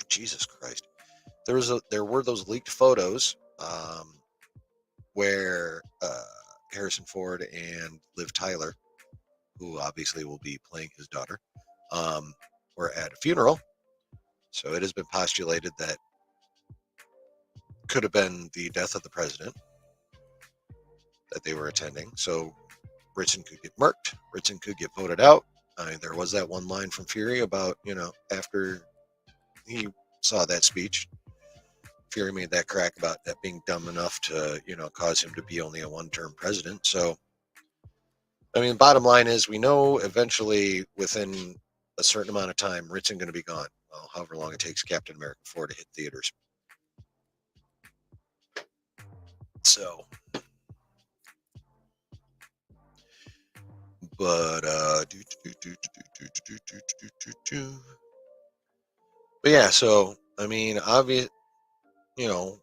Jesus Christ. There were those leaked photos where Harrison Ford and Liv Tyler, who obviously will be playing his daughter, were at a funeral. So it has been postulated that could have been the death of the president that they were attending. So Ritson could get murked. Ritson could get voted out. There was that one line from Fury about, after he saw that speech, Fury made that crack about that being dumb enough to, cause him to be only a one-term president. So, I mean, bottom line is we know eventually within a certain amount of time, Ritson going to be gone. however long it takes Captain America 4 to hit theaters. So, but but yeah. So I mean, obvious. You know,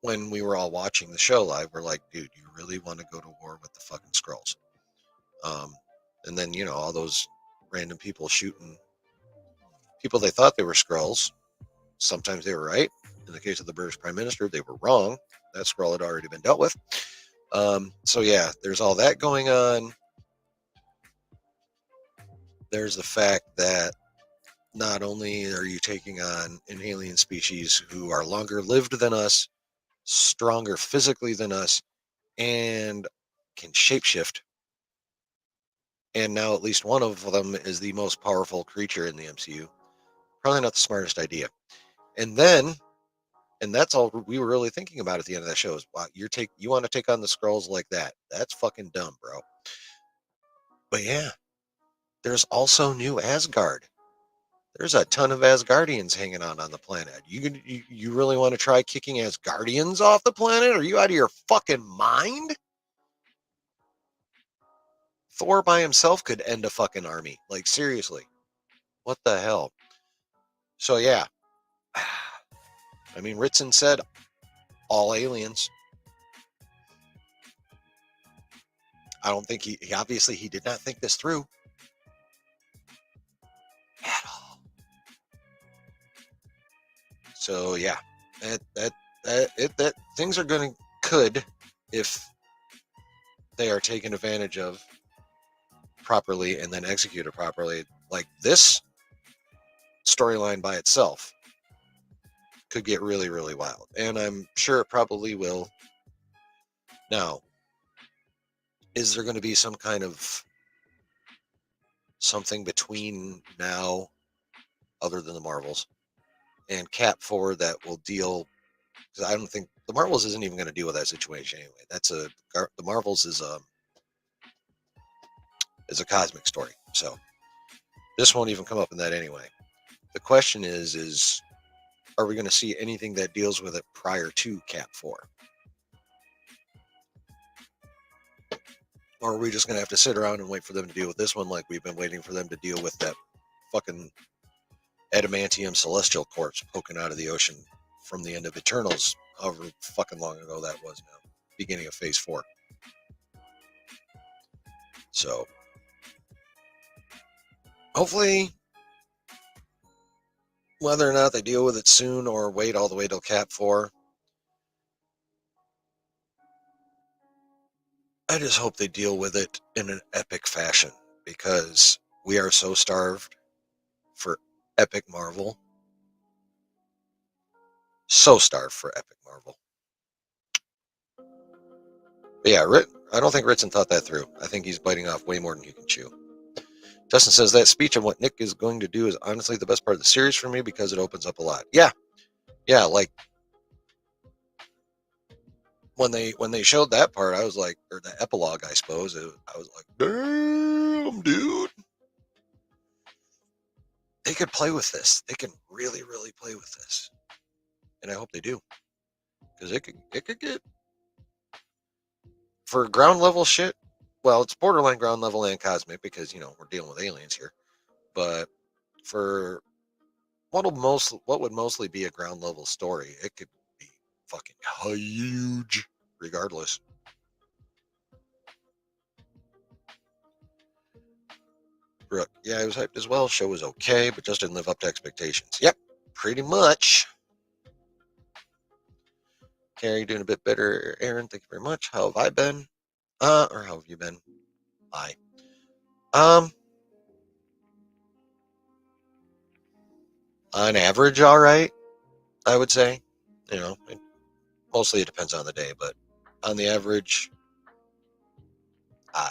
when we were all watching the show live, we're like, dude, you really want to go to war with the fucking Skrulls? And then all those random people shooting people they thought they were Skrulls. Sometimes they were right. In the case of the British Prime Minister, they were wrong. That Skrull had already been dealt with. So yeah, there's all that going on. There's the fact that not only are you taking on an alien species who are longer lived than us, stronger physically than us, and can shapeshift, and now at least one of them is the most powerful creature in the MCU. Probably not the smartest idea. And then, and that's all we were really thinking about at the end of that show is, wow, you want to take on the Skrulls like that? That's fucking dumb, bro. But yeah, there's also new Asgard. There's a ton of Asgardians hanging on the planet. You really want to try kicking Asgardians off the planet? Are you out of your fucking mind? Thor by himself could end a fucking army. Like, seriously. What the hell? So yeah. I mean, Ritson said all aliens. I don't think he obviously he did not think this through at all. So yeah, that things are going to could, if they are taken advantage of properly and then executed properly, like this storyline by itself could get really, really wild. And I'm sure it probably will. Now, is there going to be some kind of something between now, other than the Marvels, and Cap 4 that will deal? Because I don't think the Marvels isn't even going to deal with that situation anyway. The Marvels is a cosmic story, so this won't even come up in that anyway. The question is are we going to see anything that deals with it prior to Cap 4? Or are we just going to have to sit around and wait for them to deal with this one like we've been waiting for them to deal with that fucking adamantium celestial corpse poking out of the ocean from the end of Eternals, however fucking long ago that was now, beginning of Phase 4. So, hopefully, whether or not they deal with it soon or wait all the way till Cap 4, I just hope they deal with it in an epic fashion, because we are so starved for epic Marvel. So starved for epic Marvel. But yeah, I don't think Ritson thought that through. I think he's biting off way more than he can chew. Justin says that speech on what Nick is going to do is honestly the best part of the series for me because it opens up a lot. Yeah, like when they showed that part, I was like, or the epilogue, I suppose. I was like, damn, dude. They could play with this. They can really, really play with this, and I hope they do, because it could get, for ground level shit. Well, it's borderline ground level and cosmic because we're dealing with aliens here, but for what would mostly be a ground level story, it could be fucking huge, regardless. Brooke, yeah, I was hyped as well. Show was okay, but just didn't live up to expectations. Yep, pretty much. Carrie doing a bit better. Aaron, thank you very much. How have I been? Or how have you been? Bye. On average, all right, I would say. Mostly it depends on the day, but on the average, I.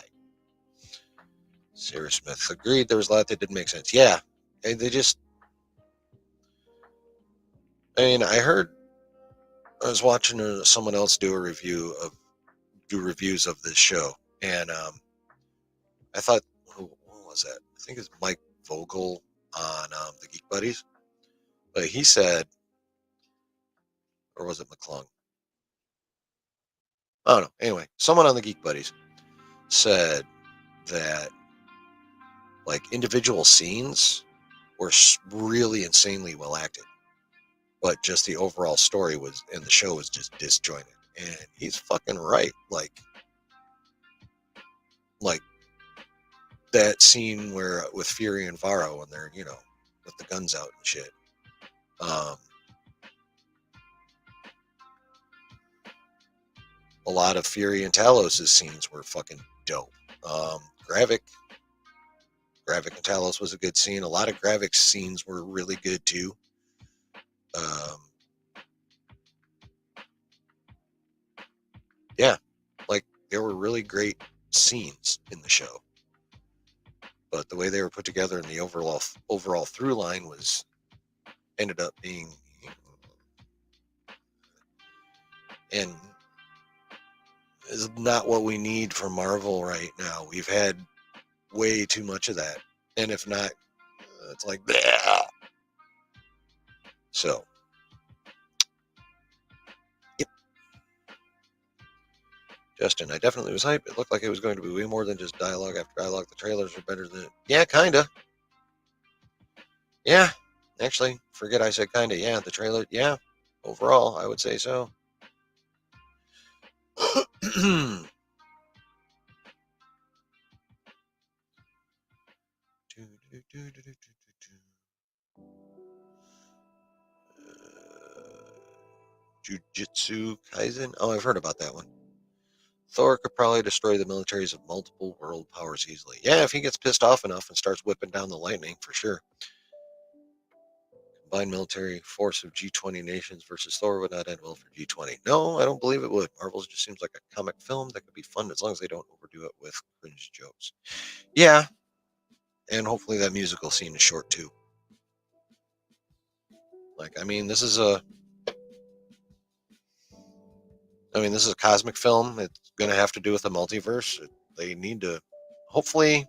Sarah Smith agreed. There was a lot that didn't make sense. Yeah, they just. I mean, I was watching someone else do reviews of this show, and I thought, what was that? I think it's Mike Vogel on the Geek Buddies. But he said, or was it McClung? I don't know. Anyway, someone on the Geek Buddies said that like individual scenes were really insanely well acted, but just the overall story was and the show was just disjointed. And he's fucking right. Like that scene where with Fury and Varro when they're with the guns out and shit. A lot of Fury and Talos' scenes were fucking dope. Gravik and Talos was a good scene. A lot of Gravik's scenes were really good too. Yeah, like there were really great scenes in the show, but the way they were put together and the overall through line ended up being, and is not what we need from Marvel right now. We've had way too much of that, and if not, it's like bleh. So. Justin, I definitely was hyped. It looked like it was going to be way more than just dialogue after dialogue. The trailers are better than... Yeah, kinda. Yeah, actually, forget I said kinda. Yeah, the trailer, yeah. Overall, I would say so. Jujutsu Kaisen? Oh, I've heard about that one. Thor could probably destroy the militaries of multiple world powers easily. Yeah, if he gets pissed off enough and starts whipping down the lightning, for sure. Combined military force of G20 nations versus Thor would not end well for G20. No, I don't believe it would. Marvel's just seems like a comic film that could be fun as long as they don't overdo it with cringe jokes. Yeah, and hopefully that musical scene is short too. Like, I mean, this is a cosmic film. It's going to have to do with the multiverse. They need to, hopefully,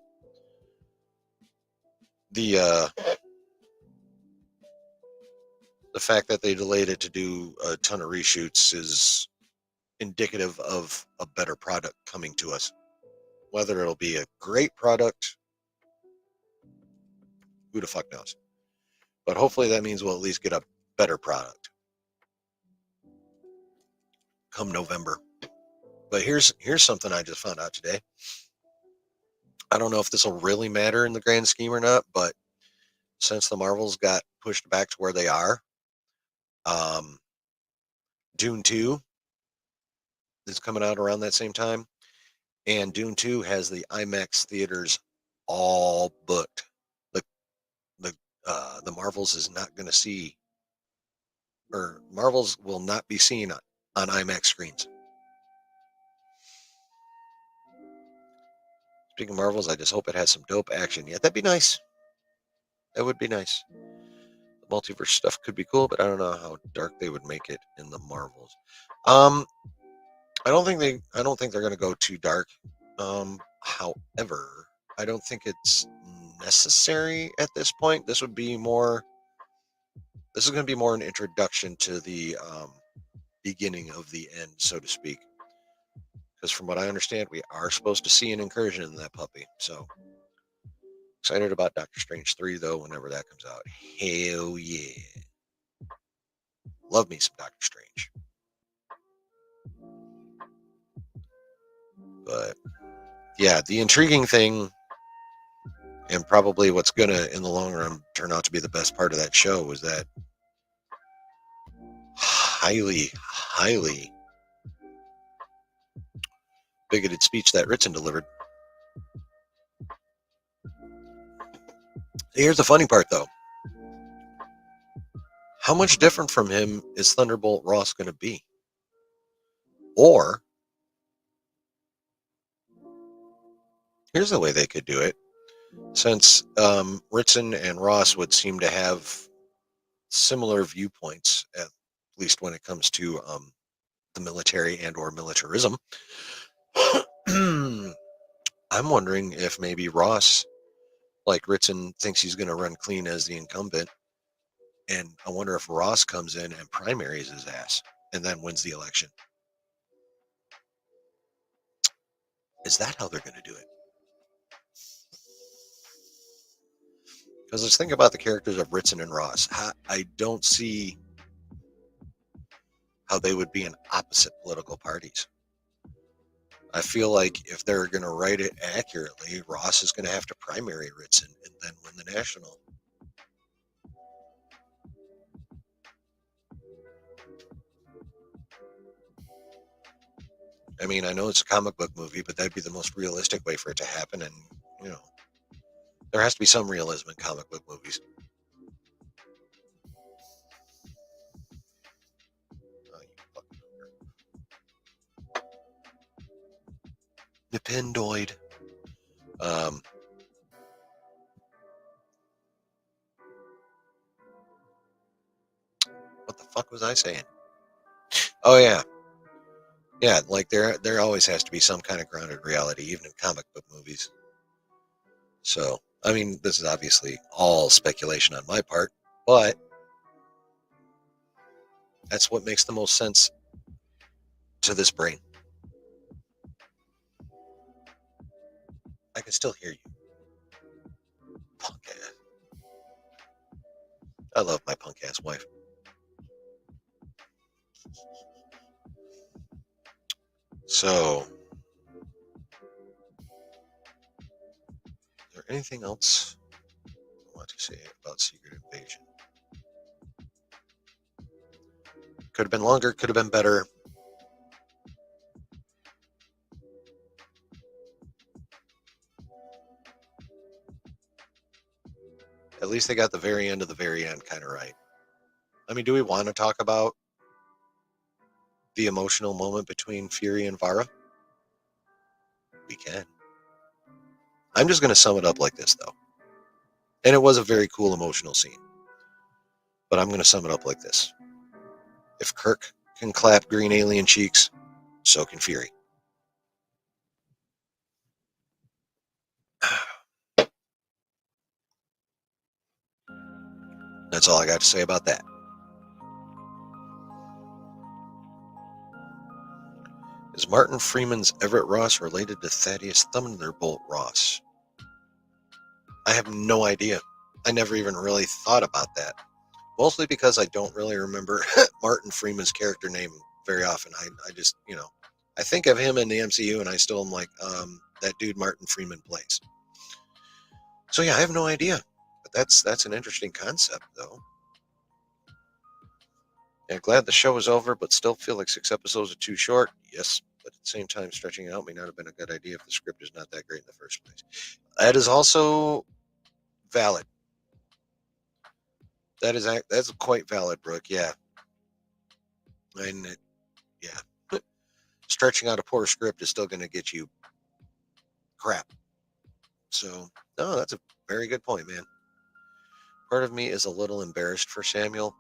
the fact that they delayed it to do a ton of reshoots is indicative of a better product coming to us. Whether it'll be a great product, who the fuck knows? But hopefully that means we'll at least get a better product come November. But here's something I just found out today. I don't know if this will really matter in the grand scheme or not, but since the Marvels got pushed back to where they are, Dune 2 is coming out around that same time, and Dune 2 has the IMAX theaters all booked. The Marvels is not going to see, or Marvels will not be seen on IMAX screens. Speaking of Marvels, I just hope it has some dope action. Yeah, that'd be nice. That would be nice. The multiverse stuff could be cool, but I don't know how dark they would make it in the Marvels. I don't think they're going to go too dark. However, I don't think it's necessary at this point. This is going to be more an introduction to the beginning of the end, so to speak. Because from what I understand, we are supposed to see an incursion in that puppy. So excited about Doctor Strange 3, though, whenever that comes out. Hell yeah. Love me some Doctor Strange. But yeah, the intriguing thing, and probably what's going to, in the long run, turn out to be the best part of that show was that highly, highly bigoted speech that Ritson delivered. Here's the funny part, though. How much different from him is Thunderbolt Ross going to be? Or, here's the way they could do it. Since Ritson and Ross would seem to have similar viewpoints, at least when it comes to the military and or militarism, I'm wondering if maybe Ross, like Ritson, thinks he's going to run clean as the incumbent, And I wonder if Ross comes in and primaries his ass and then wins the election. Is that how they're going to do it? Because let's think about the characters of Ritson and Ross. I don't see how they would be in opposite political parties. I feel like if they're going to write it accurately, Ross is going to have to primary Ritson and then win the national. I mean, I know it's a comic book movie, but that'd be the most realistic way for it to happen. And, you know, there has to be some realism in comic book movies. Nipendoid. What the fuck was I saying? Oh yeah, yeah. Like there always has to be some kind of grounded reality, even in comic book movies. So I mean, this is obviously all speculation on my part, but that's what makes the most sense to this brain. I can still hear you, punk ass. I love my punk ass wife. So, is there anything else I want to say about Secret Invasion? Could have been longer, could have been better. At least they got the very end of the very end kind of right. I mean, do we want to talk about the emotional moment between Fury and Vara? We can. I'm just going to sum it up like this, though. And it was a very cool emotional scene. But I'm going to sum it up like this. If Kirk can clap green alien cheeks, so can Fury. That's all I got to say about that. Is Martin Freeman's Everett Ross related to Thaddeus Thunderbolt Ross? I have no idea. I never even really thought about that. Mostly because I don't really remember Martin Freeman's character name very often. I just, I think of him in the MCU and I still am like, that dude Martin Freeman plays. So yeah, I have no idea. But that's an interesting concept, though. Yeah, glad the show is over, but still feel like 6 episodes are too short. Yes, but at the same time, stretching it out may not have been a good idea if the script is not that great in the first place. That is also valid. That's quite valid, Brooke. Yeah, and yeah, stretching out a poor script is still going to get you crap. So, no, that's a very good point, man. Part of me is a little embarrassed for Samuel.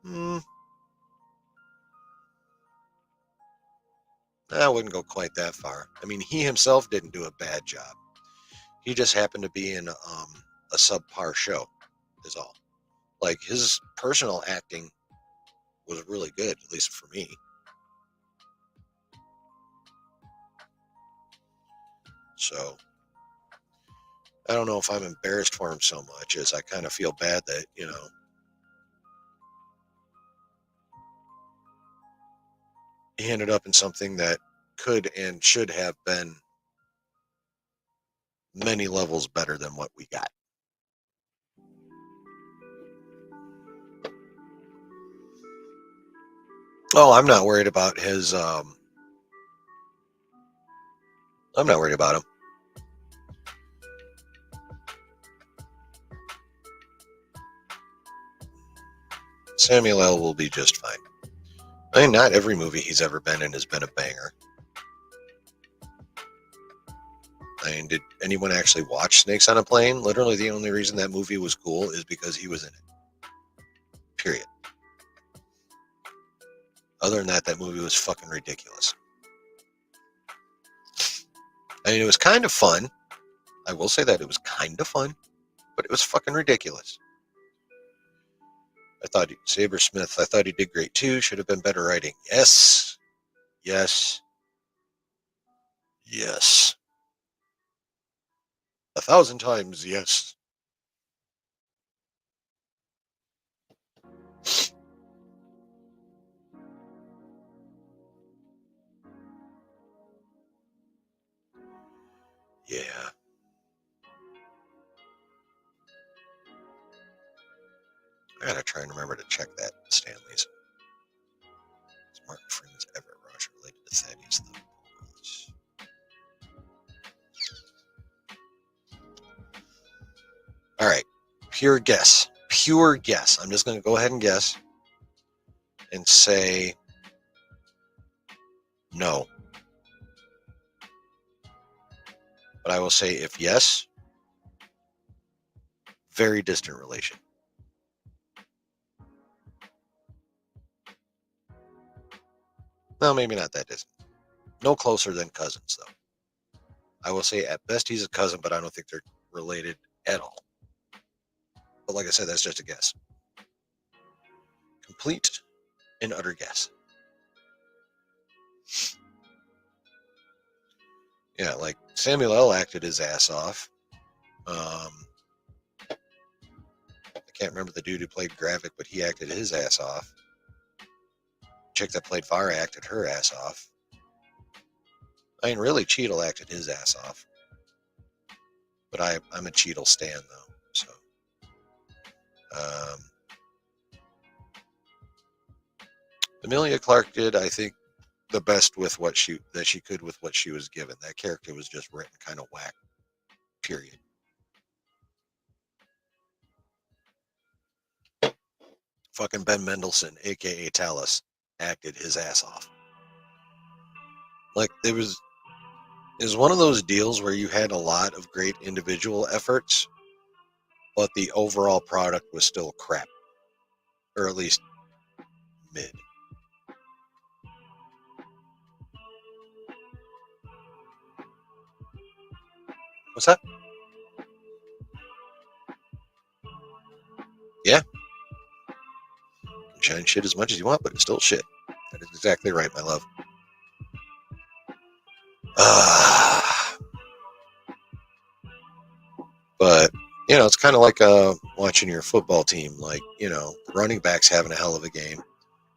I wouldn't go quite that far. I mean, he himself didn't do a bad job. He just happened to be in a subpar show, is all. Like, his personal acting was really good, at least for me. So, I don't know if I'm embarrassed for him so much as I kind of feel bad that, he ended up in something that could and should have been many levels better than what we got. Oh, I'm not worried about his. I'm not worried about him. Samuel L. will be just fine. I mean, not every movie he's ever been in has been a banger. I mean, did anyone actually watch Snakes on a Plane? Literally, the only reason that movie was cool is because he was in it. Period. Other than that, that movie was fucking ridiculous. I mean, it was kind of fun. I will say that it was kind of fun. but it was fucking ridiculous. I thought Saber Smith, I thought he did great too. Should have been better writing. Yes. Yes. Yes. 1,000 times yes. Yeah. I gotta try and remember to check that Stanley's. Is Martin Freeman's Everett Rush related to Thaddeus the Bulls? All right. Pure guess. Pure guess. I'm just going to go ahead and guess and say no. But I will say if yes, very distant relation. No, maybe not that distant. No closer than cousins, though. I will say at best he's a cousin, but I don't think they're related at all. But like I said, that's just a guess. Complete and utter guess. Yeah, like Samuel L. acted his ass off. I can't remember the dude who played Gravik, but he acted his ass off. Chick that played Farah acted her ass off. I mean, really, Cheadle acted his ass off. But I'm a Cheadle stan, though. So, Emilia Clarke did, I think, the best with what she could with what she was given. That character was just written kind of whack. Period. Fucking Ben Mendelsohn, aka Talos, acted his ass off. Like it was one of those deals where you had a lot of great individual efforts, but the overall product was still crap, or at least mid. What's that? Yeah. Shine shit as much as you want, but it's still shit. That is exactly right, my love. But, it's kind of like watching your football team. Like, the running back's having a hell of a game.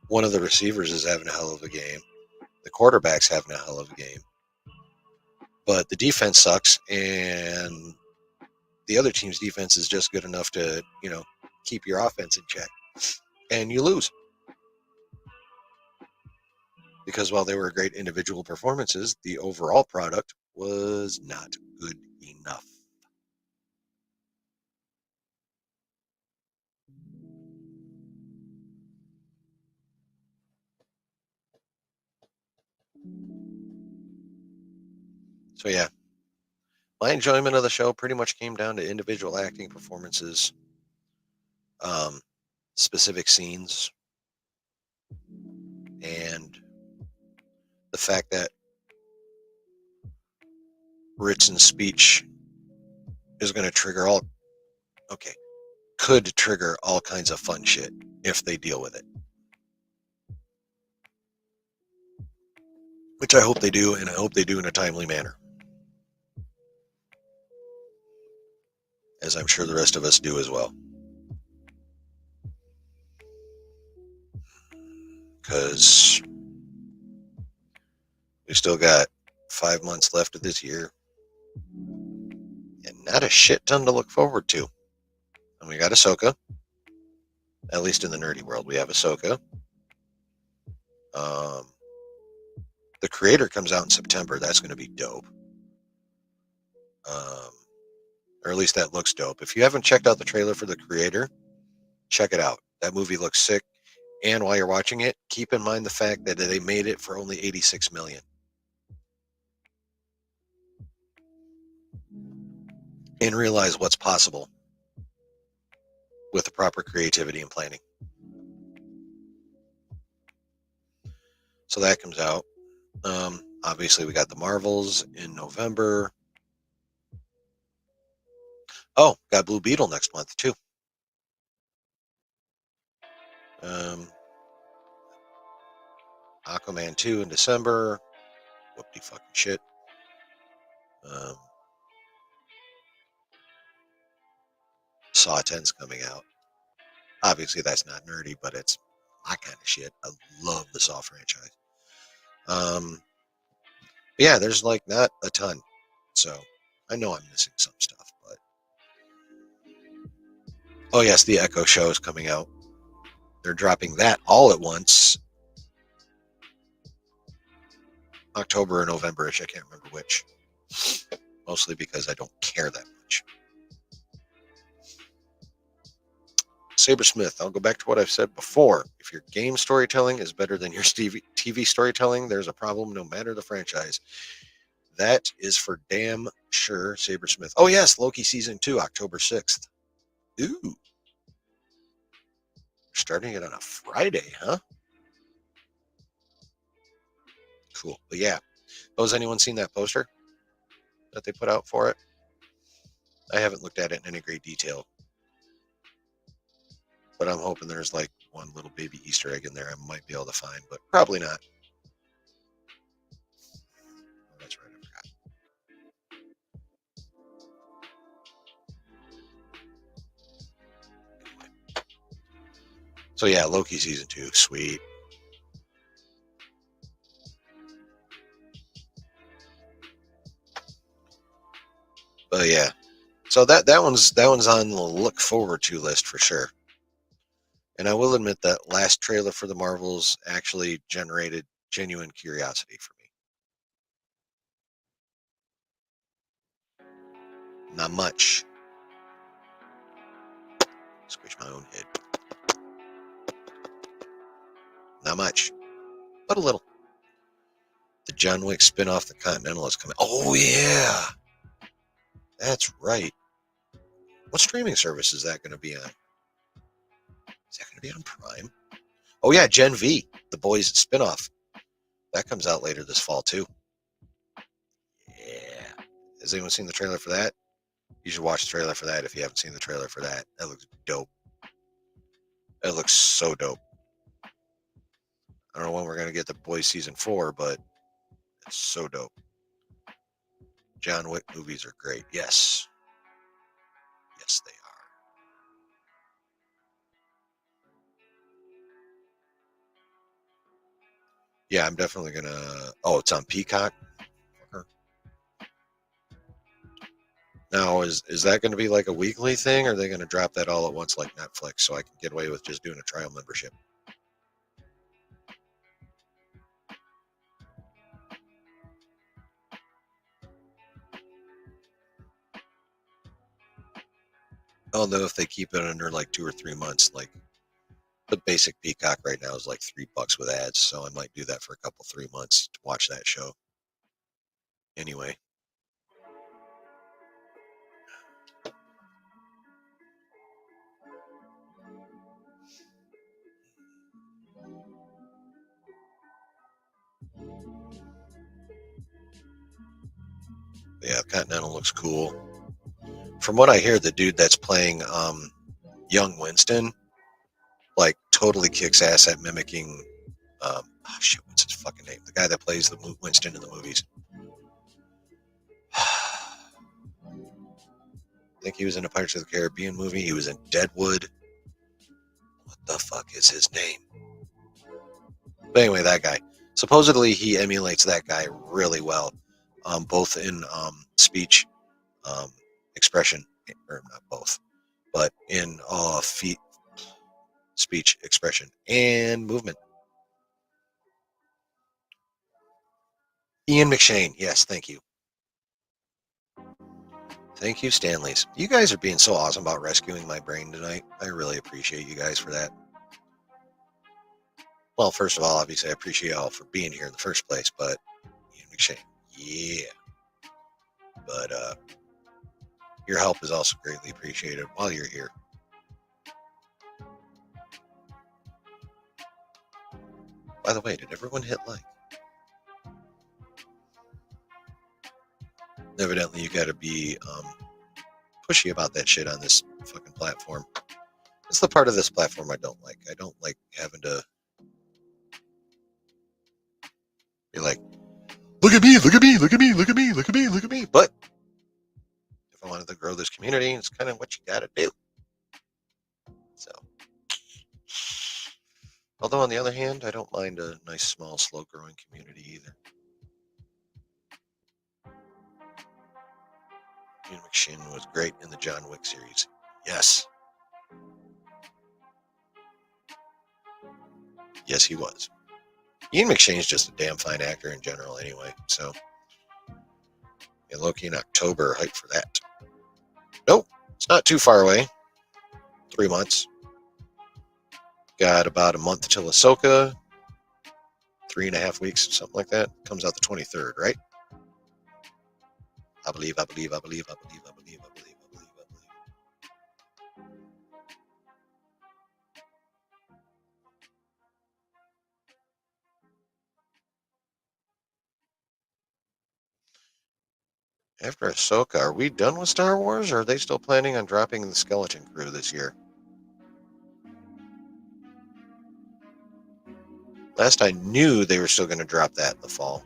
One of the receivers is having a hell of a game. The quarterback's having a hell of a game. But the defense sucks, and the other team's defense is just good enough to, keep your offense in check. And you lose. Because while they were great individual performances, the overall product was not good enough. So, yeah. My enjoyment of the show pretty much came down to individual acting performances, specific scenes, and the fact that Ritson's speech is going to could trigger all kinds of fun shit if they deal with it. Which I hope they do, and I hope they do in a timely manner. As I'm sure the rest of us do as well. Because we still got 5 months left of this year. And not a shit ton to look forward to. And we got Ahsoka. At least in the nerdy world, we have Ahsoka. The Creator comes out in September. That's going to be dope. Or at least that looks dope. If you haven't checked out the trailer for The Creator, check it out. That movie looks sick. And while you're watching it, keep in mind the fact that they made it for only $86 million. And realize what's possible with the proper creativity and planning. So that comes out. Obviously, we got the Marvels in November. Oh, got Blue Beetle next month too. Aquaman 2 in December. Whoopty fucking shit. Saw 10's coming out. Obviously, that's not nerdy, but it's my kind of shit. I love the Saw franchise. Yeah, there's like not a ton. So I know I'm missing some stuff, but oh yes, the Echo show is coming out. They're dropping that all at once. October or November-ish, I can't remember which. Mostly because I don't care that much. Sabersmith, I'll go back to what I've said before. If your game storytelling is better than your TV storytelling, there's a problem no matter the franchise. That is for damn sure, Sabersmith. Oh yes, Loki Season 2, October 6th. Ooh. Starting it on a Friday, huh? Cool. But yeah. Oh, has anyone seen that poster that they put out for it? I haven't looked at it in any great detail. But I'm hoping there's like one little baby Easter egg in there I might be able to find, but probably not. Oh, that's right, I forgot. Anyway. So yeah, Loki Season 2, sweet. But yeah. So that one's on the look forward to list for sure. And I will admit that last trailer for the Marvels actually generated genuine curiosity for me. Not much. Squish my own head. Not much, but a little. The John Wick spin-off, The Continental, is coming. Oh yeah, that's right. What streaming service is that going to be on? Is that going to be on Prime? Oh yeah, Gen V, The Boys spin-off. That comes out later this fall too. Yeah. Has anyone seen the trailer for that? You should watch the trailer for that if you haven't seen the trailer for that. That looks dope. It looks so dope. I don't know when we're going to get The Boys Season 4, but it's so dope. John Wick movies are great. Yes. Yes, they are. Yeah, I'm definitely going to... Oh, it's on Peacock? Now, is that going to be like a weekly thing, or are they going to drop that all at once like Netflix so I can get away with just doing a trial membership? I don't know if they keep it under like 2 or 3 months. Like the basic Peacock right now is like $3 with ads, so I might do that for a couple 3 months to watch that show. Anyway. Yeah, Continental looks cool. From what I hear, the dude that's playing young Winston like totally kicks ass at mimicking shit, what's his fucking name? The guy that plays the Winston in the movies. I think he was in a Pirates of the Caribbean movie. He was in Deadwood. What the fuck is his name? But anyway, that guy. Supposedly he emulates that guy really well, both in speech, expression, or not both, but in speech, expression, and movement. Ian McShane. Yes, thank you. Thank you, Stanleys. You guys are being so awesome about rescuing my brain tonight. I really appreciate you guys for that. Well, first of all, obviously, I appreciate y'all for being here in the first place, but Ian McShane, yeah. But your help is also greatly appreciated while you're here. By the way, did everyone hit like? Evidently, you got to be pushy about that shit on this fucking platform. It's the part of this platform I don't like. I don't like having to be like, look at me, look at me, look at me, look at me, look at me, look at me. But if I wanted to grow this community, it's kind of what you got to do. So, although on the other hand, I don't mind a nice, small, slow-growing community either. Ian McShane was great in the John Wick series. Yes. Yes, he was. Ian McShane's just a damn fine actor in general anyway, so Loki in October, hype for that. Nope, it's not too far away. 3 months. Got about a month till Ahsoka. 3.5 weeks, something like that. Comes out the 23rd, right? I believe. After Ahsoka, are we done with Star Wars, or are they still planning on dropping the Skeleton Crew this year? Last I knew, they were still going to drop that in the fall.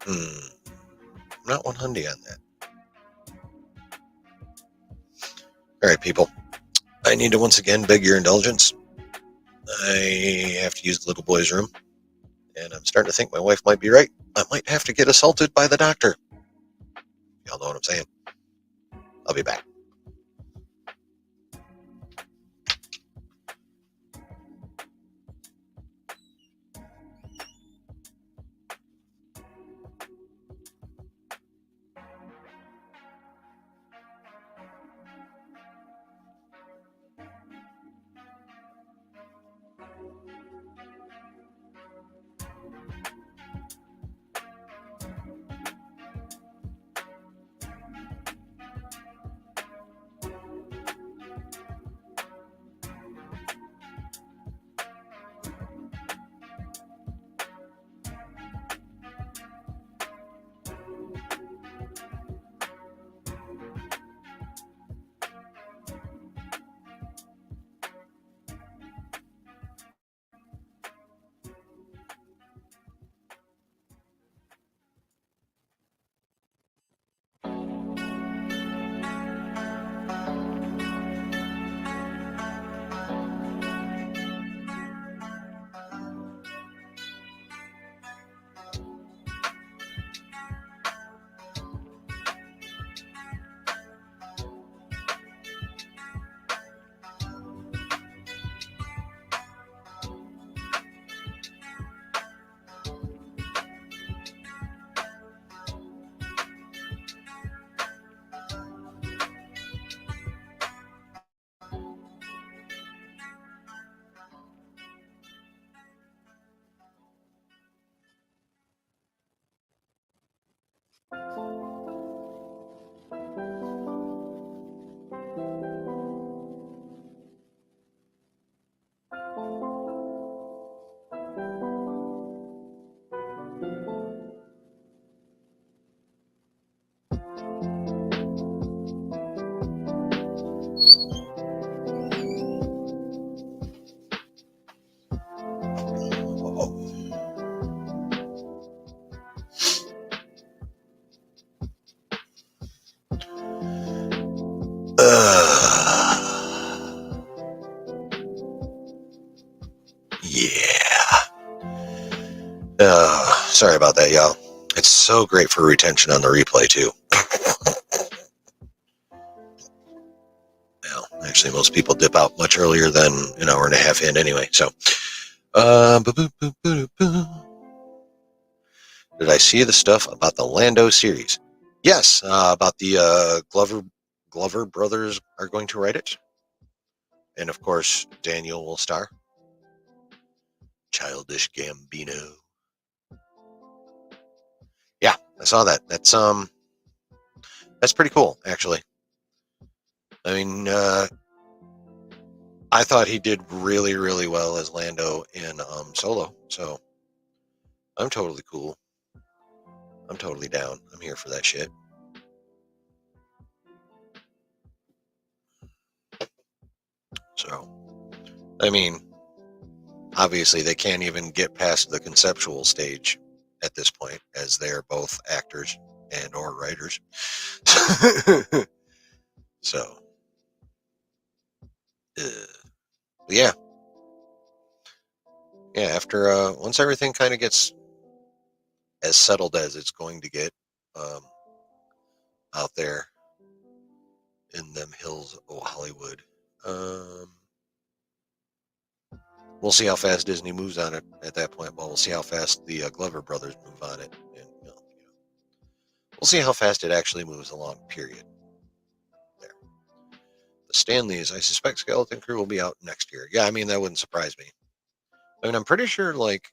I'm not 100 on that. All right, people. I need to once again beg your indulgence. I have to use the little boy's room, and I'm starting to think my wife might be right. I might have to get assaulted by the doctor. Y'all know what I'm saying. I'll be back. Yeah. Sorry about that, y'all. It's so great for retention on the replay, too. Well, actually, most people dip out much earlier than an hour and a half in anyway, so. Did I see the stuff about the Lando series? Yes, about the Glover brothers are going to write it. And of course, Daniel will star. Childish Gambino. Yeah, I saw that. That's pretty cool, actually. I mean, I thought he did really, really well as Lando in Solo. So I'm totally cool. I'm totally down. I'm here for that shit. So, I mean, obviously they can't even get past the conceptual stage at this point, as they are both actors and or writers. So, yeah, yeah. After once everything kind of gets as settled as it's going to get um, out there in them hills of Hollywood, um, we'll see how fast Disney moves on it at that point. Well, we'll see how fast the Glover brothers move on it, and we'll see how fast it actually moves along. Period. There. The Stanleys, I suspect Skeleton Crew will be out next year. Yeah, I mean that wouldn't surprise me. I mean, I'm pretty sure like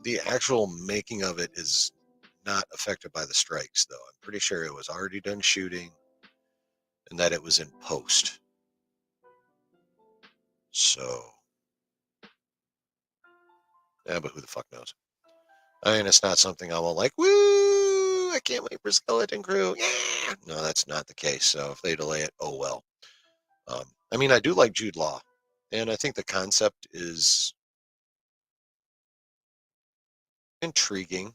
the actual making of it is not affected by the strikes, though. I'm pretty sure it was already done shooting, and that it was in post. So, yeah, but who the fuck knows? I mean, it's not something I will like, woo, I can't wait for Skeleton Crew. Yeah. No, that's not the case. So if they delay it, oh well. I mean, I do like Jude Law, and I think the concept is intriguing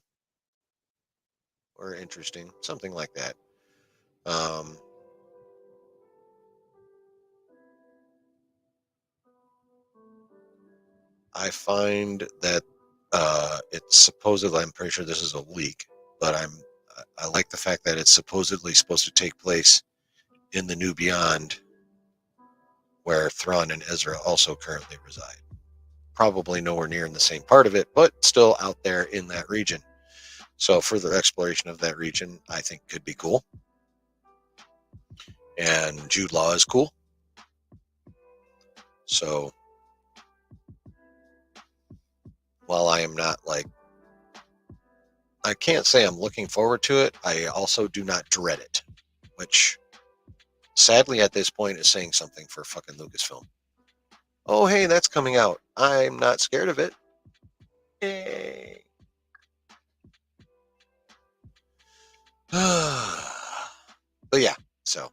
or interesting, something like that. Um, I find that it's supposedly, I'm pretty sure this is a leak, but I like the fact that it's supposedly supposed to take place in the New Beyond, where Thrawn and Ezra also currently reside. Probably nowhere near in the same part of it, but still out there in that region. So further exploration of that region, I think, could be cool. And Jude Law is cool. So while I am not like, I can't say I'm looking forward to it, I also do not dread it, which sadly at this point is saying something for fucking Lucasfilm. Oh, hey, that's coming out. I'm not scared of it. Yay. But yeah, so.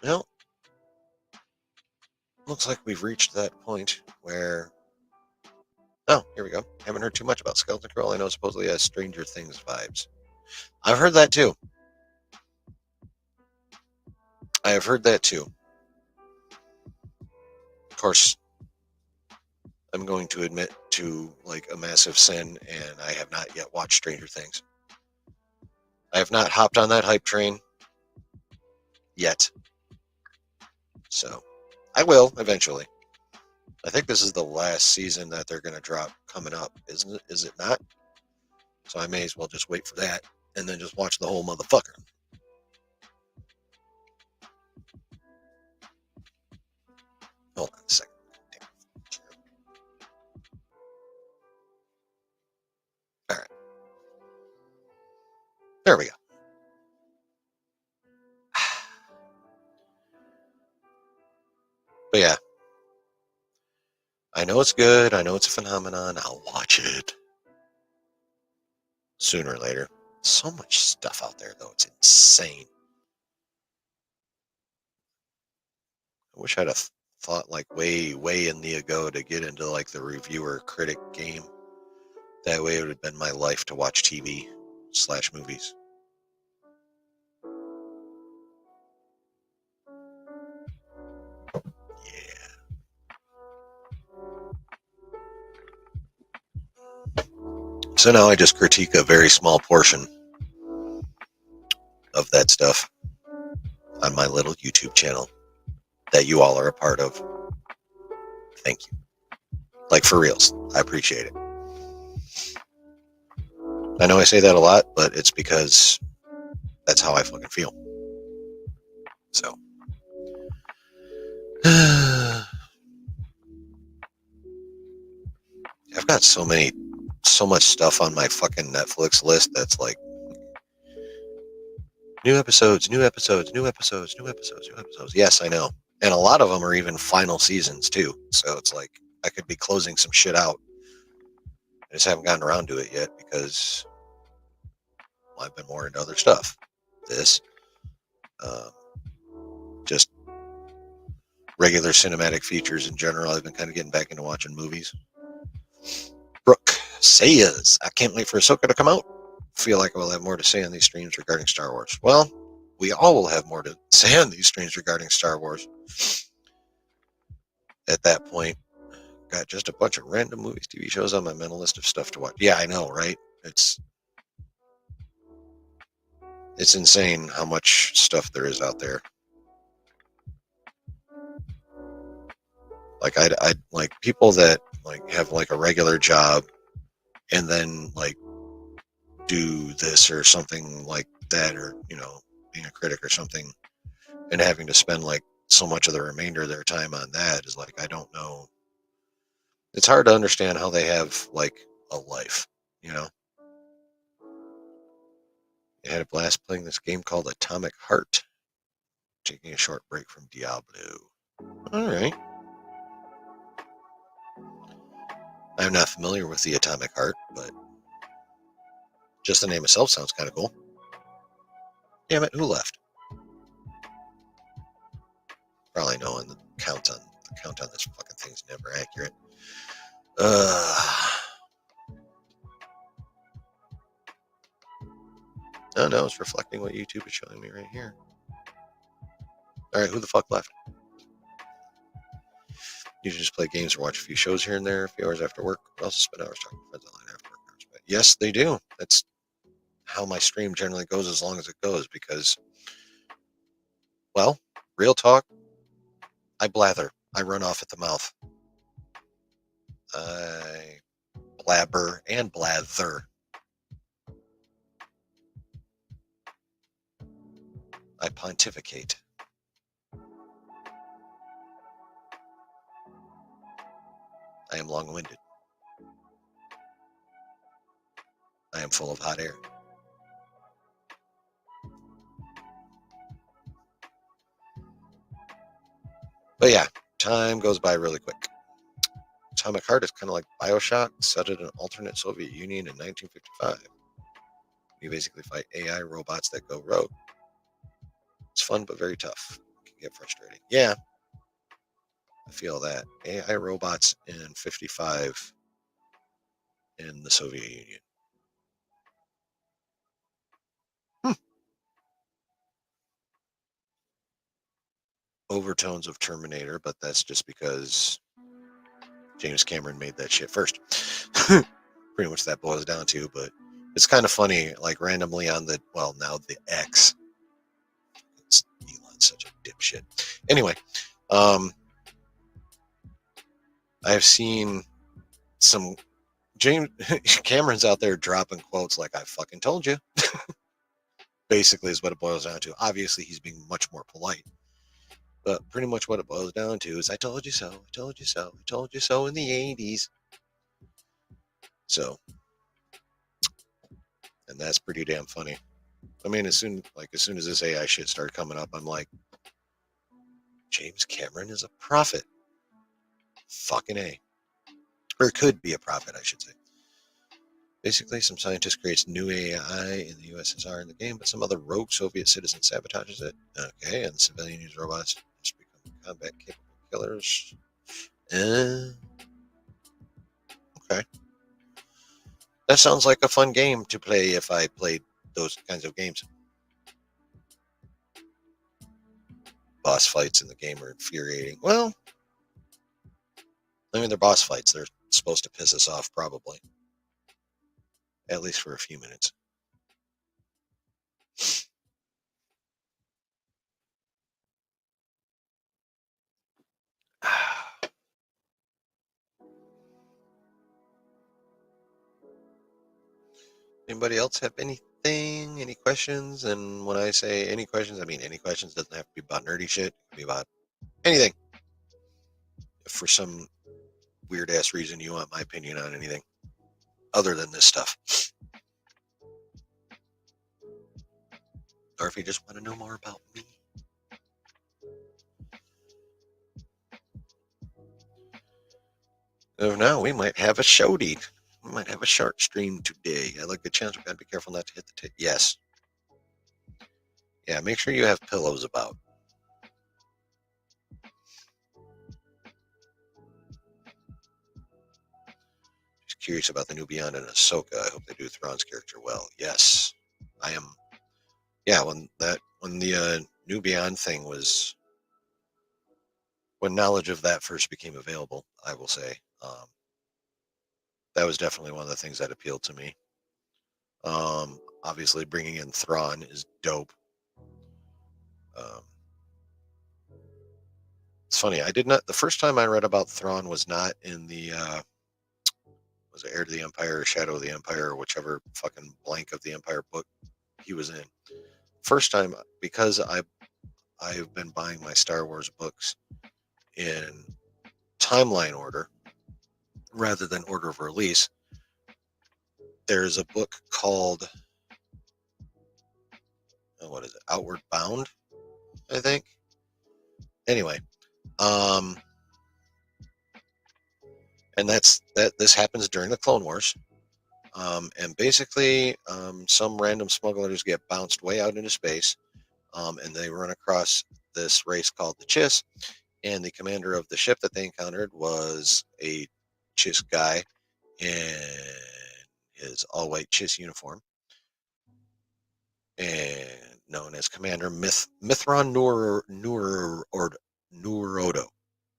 Well, looks like we've reached that point where. Oh, here we go. Haven't heard too much about Skeleton Crew. All I know supposedly has Stranger Things vibes. I've heard that too. I have heard that too. Of course, I'm going to admit to like a massive sin, and I have not yet watched Stranger Things. I have not hopped on that hype train yet. So I will eventually. I think this is the last season that they're going to drop coming up, isn't it? Is it not? So I may as well just wait for that and then just watch the whole motherfucker. Hold on a second. All right. There we go. But yeah, I know it's good. I know it's a phenomenon. I'll watch it sooner or later. So much stuff out there, though. It's insane. I wish I'd have thought like way, way in the ago to get into like the reviewer critic game. That way it would have been my life to watch TV/movies. Yeah. So now I just critique a very small portion of that stuff on my little YouTube channel that you all are a part of. Thank you. Like for reals. I appreciate it. I know I say that a lot, but it's because that's how I fucking feel. So, I've got so much stuff on my fucking Netflix list that's like new episodes, new episodes, new episodes, new episodes, new episodes. Yes, I know. And a lot of them are even final seasons too. So it's like I could be closing some shit out. I just haven't gotten around to it yet because I've been more into other stuff. This, um, just regular cinematic features in general. I've been kind of getting back into watching movies. Brooke says, I can't wait for Ahsoka to come out. Feel like I will have more to say on these streams regarding Star Wars. Well, we all will have more to say on these streams regarding Star Wars. At that point, got just a bunch of random movies, TV shows on my mental list of stuff to watch. Yeah, I know, right? It's insane how much stuff there is out there. Like I like people that like have like a regular job and then like do this or something like that, or being a critic or something, and having to spend like so much of the remainder of their time on that is like, I don't know. It's hard to understand how they have like a life, you know. I had a blast playing this game called Atomic Heart, taking a short break from Diablo. All right. I'm not familiar with the Atomic Heart, but just the name itself sounds kind of cool. Damn it, who left? Probably knowing the count on this fucking thing's never accurate. Oh no, it's reflecting what YouTube is showing me right here. All right, who the fuck left? You should just play games or watch a few shows here and there, a few hours after work, but also spend hours talking to friends online after work. But yes, they do. That's how my stream generally goes, as long as it goes, because, well, real talk, I blather. I run off at the mouth. I blabber and blather. I pontificate. I am long-winded. I am full of hot air. But yeah, time goes by really quick. Atomic Heart is kind of like Bioshock, set in an alternate Soviet Union in 1955. You basically fight AI robots that go rogue. It's fun, but very tough. It can get frustrating. Yeah, I feel that. AI robots in 55 in the Soviet Union. Overtones of Terminator, but that's just because James Cameron made that shit first. Pretty much that boils down to, but it's kind of funny, like randomly on the, well, now the X. Elon's such a dipshit. Anyway, I have seen some James Cameron's out there dropping quotes like, I fucking told you. Basically is what it boils down to. Obviously, he's being much more polite. But pretty much what it boils down to is, I told you so, I told you so, I told you so in the 80s. So, and that's pretty damn funny. I mean, as soon as this AI shit started coming up, I'm like, James Cameron is a prophet. Fucking A. Or could be a prophet, I should say. Basically, some scientist creates new AI in the USSR in the game, but some other rogue Soviet citizen sabotages it. Okay, and the civilian use robots to become combat capable killers. Okay. That sounds like a fun game to play if I played those kinds of games. Boss fights in the game are infuriating. Well, I mean, they're boss fights. They're supposed to piss us off, probably. At least for a few minutes. Anybody else have anything anything, any questions? And when I say any questions, I mean any questions. Doesn't have to be about nerdy shit. It can be about anything. If for some weird ass reason you want my opinion on anything other than this stuff, or if you just want to know more about me. So now we might have a showdy. We might have a shark stream today. I like the chance. We gotta be careful not to hit the tip. Yes. Yeah, make sure you have pillows about. Just curious about the new Beyond and Ahsoka. I hope they do Thrawn's character well. Yes, I am. Yeah, when the new Beyond thing was, when knowledge of that first became available, I will say, that was definitely one of the things that appealed to me. Obviously, bringing in Thrawn is dope. Um, it's funny. I did not. The first time I read about Thrawn was not in the was it Heir to the Empire or Shadow of the Empire or whichever fucking blank of the Empire book he was in. First time, because I've been buying my Star Wars books in timeline order rather than order of release. There's a book called, what is it? Outward Bound, I think. Anyway, and this happens during the Clone Wars. And basically, some random smugglers get bounced way out into space, and they run across this race called the Chiss, and the commander of the ship that they encountered was a Chiss guy in his all-white Chiss uniform, and known as Commander Mithron Nurodo.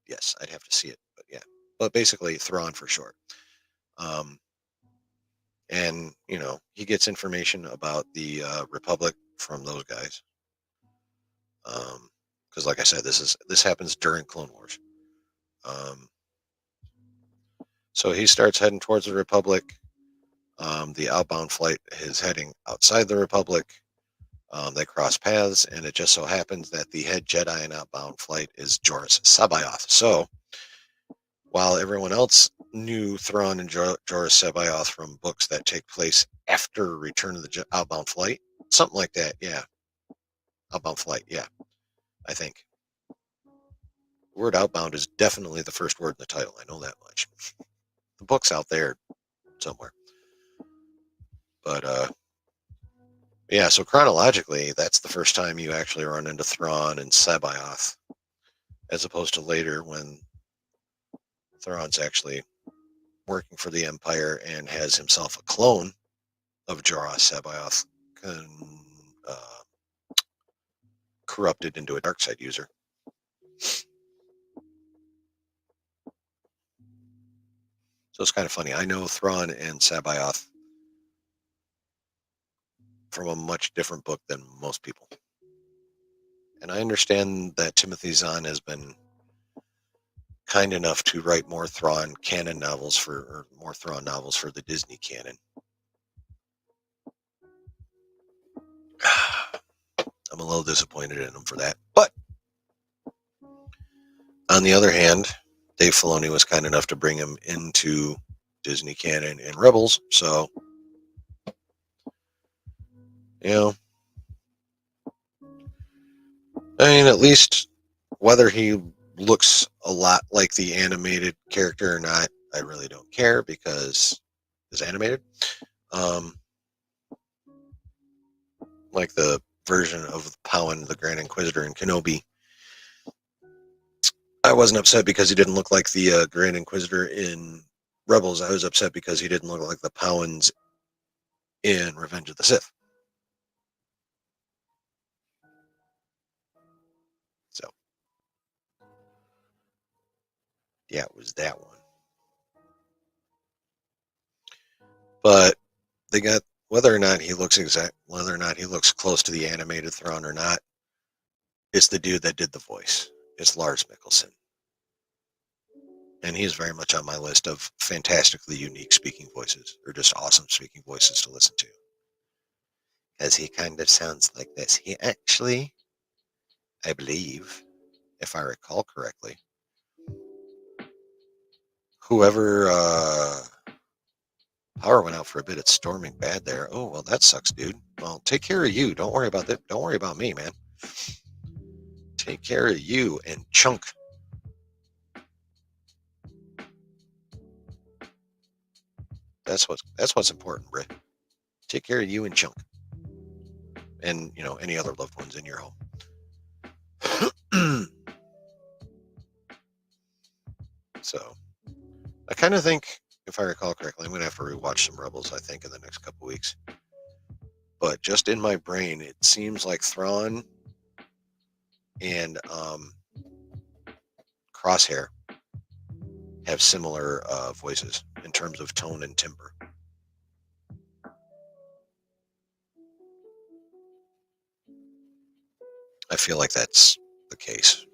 Yes, I'd have to see it, but yeah. But basically, Thrawn for short. And he gets information about the Republic from those guys. Because, like I said, this happens during Clone Wars. So he starts heading towards the Republic. The outbound flight is heading outside the Republic. They cross paths, and it just so happens that the head Jedi in outbound flight is Joruus C'baoth. So, while everyone else knew Thrawn and Joruus C'baoth from books that take place after Return of the Outbound Flight, something like that, yeah. Outbound Flight, yeah, I think. The word outbound is definitely the first word in the title. I know that much. The book's out there somewhere. But, yeah, so chronologically, that's the first time you actually run into Thrawn and C'baoth, as opposed to later when Thrawn's actually working for the Empire and has himself a clone of Joruus C'baoth corrupted into a dark side user. So it's kind of funny. I know Thrawn and C'baoth from a much different book than most people. And I understand that Timothy Zahn has been kind enough to write more Thrawn novels for the Disney canon. I'm a little disappointed in him for that. But on the other hand, Dave Filoni was kind enough to bring him into Disney canon in Rebels. So, I mean, at least whether he looks a lot like the animated character or not, I really don't care because it's animated. Like the version of Powan, the Grand Inquisitor in Kenobi, I wasn't upset because he didn't look like the Grand Inquisitor in Rebels. I was upset because he didn't look like the Powans in Revenge of the Sith. So, yeah, it was that one. But they got whether or not he looks close to the animated Thrawn or not. It's the dude that did the voice. It's Lars Mikkelsen. And he's very much on my list of fantastically unique speaking voices, or just awesome speaking voices to listen to. Because he kind of sounds like this. He actually, I believe, if I recall correctly, whoever power went out for a bit. It's storming bad there. Oh well, that sucks, dude. Well, take care of you. Don't worry about that. Don't worry about me, man. Take care of you and Chunk. That's what's important, Britt. Take care of you and Chunk, and any other loved ones in your home. So, I kind of think, if I recall correctly, I'm going to have to rewatch some Rebels. I think in the next couple weeks. But just in my brain, it seems like Thrawn and Crosshair have similar voices in terms of tone and timbre. I feel like that's the case.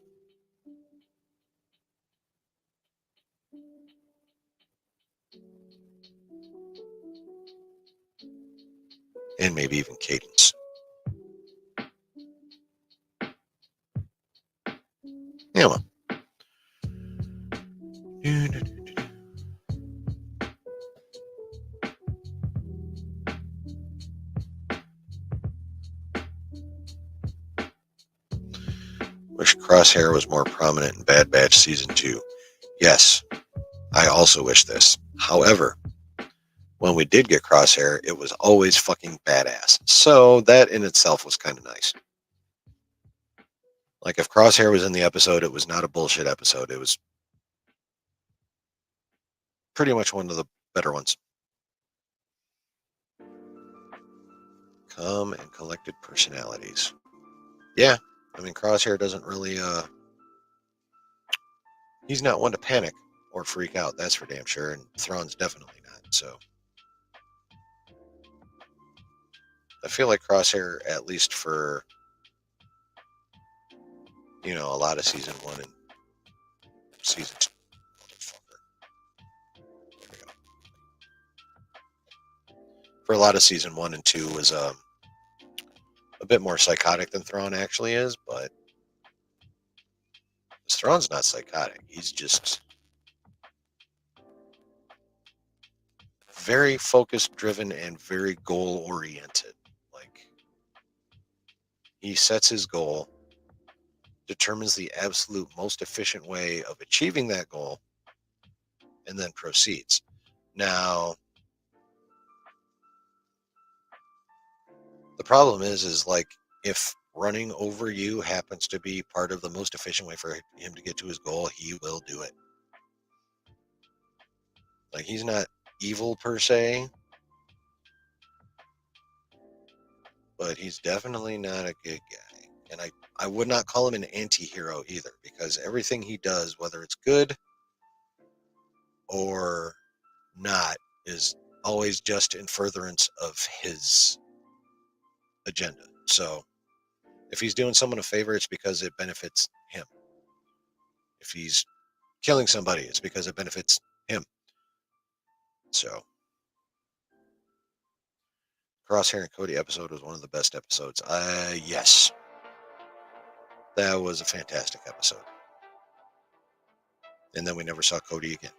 And maybe even cadence. Yeah, well. Wish Crosshair was more prominent in Bad Batch Season 2. Yes, I also wish this. However, when we did get Crosshair, it was always fucking badass. So that in itself was kind of nice. Like if Crosshair was in the episode, it was not a bullshit episode. It was pretty much one of the better ones. Calm and collected personalities. Yeah, I mean Crosshair doesn't really he's not one to panic or freak out, that's for damn sure, and Thrawn's definitely not. So I feel like Crosshair, at least for a lot of season 1 and season 2. For a lot of season 1 and 2 was a bit more psychotic than Thrawn actually is, but Thrawn's not psychotic. He's just very focused, driven, and very goal oriented. Like he sets his goal, determines the absolute most efficient way of achieving that goal, and then proceeds. Now, the problem is like if running over you happens to be part of the most efficient way for him to get to his goal, he will do it. Like he's not evil per se, but he's definitely not a good guy. And I would not call him an anti-hero either, because everything he does, whether it's good or not, is always just in furtherance of his agenda. So if he's doing someone a favor, it's because it benefits him. If he's killing somebody, it's because it benefits him. So Crosshair and Cody episode was one of the best episodes. Yes. That was a fantastic episode. And then we never saw Cody again.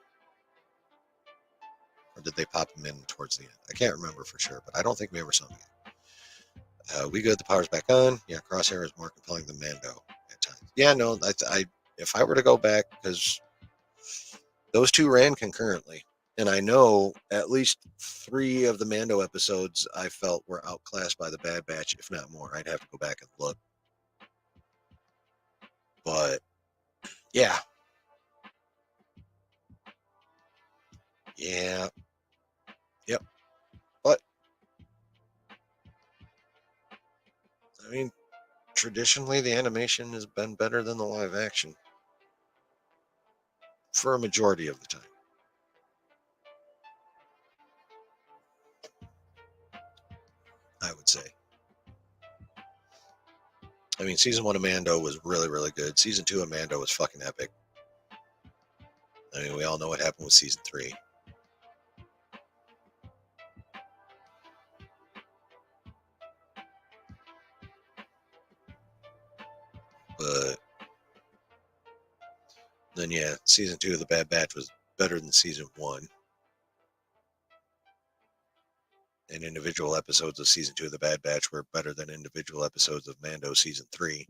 Or did they pop him in towards the end? I can't remember for sure, but I don't think we ever saw him again. We got the powers back on. Yeah, Crosshair is more compelling than Mando at times. Yeah, no, if I were to go back, because those two ran concurrently, and I know at least 3 of the Mando episodes I felt were outclassed by the Bad Batch, if not more. I'd have to go back and look. But yeah. Yeah. Yep. But I mean, traditionally the animation has been better than the live action for a majority of the time. I would say. I mean, season 1 of Mando was really, really good. Season 2 of Mando was fucking epic. I mean, we all know what happened with season 3. But then, yeah, season 2 of The Bad Batch was better than season 1. And individual episodes of season 2 of The Bad Batch were better than individual episodes of Mando season 3.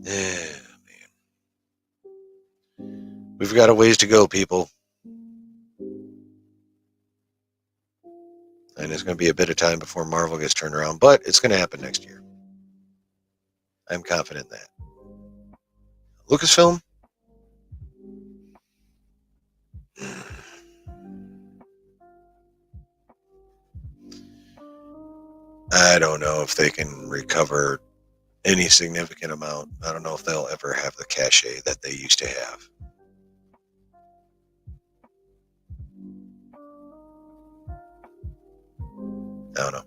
Yeah, man. We've got a ways to go, people. And it's going to be a bit of time before Marvel gets turned around, but it's going to happen next year. I'm confident in that. Lucasfilm? I don't know if they can recover any significant amount. I don't know if they'll ever have the cachet that they used to have. I don't know.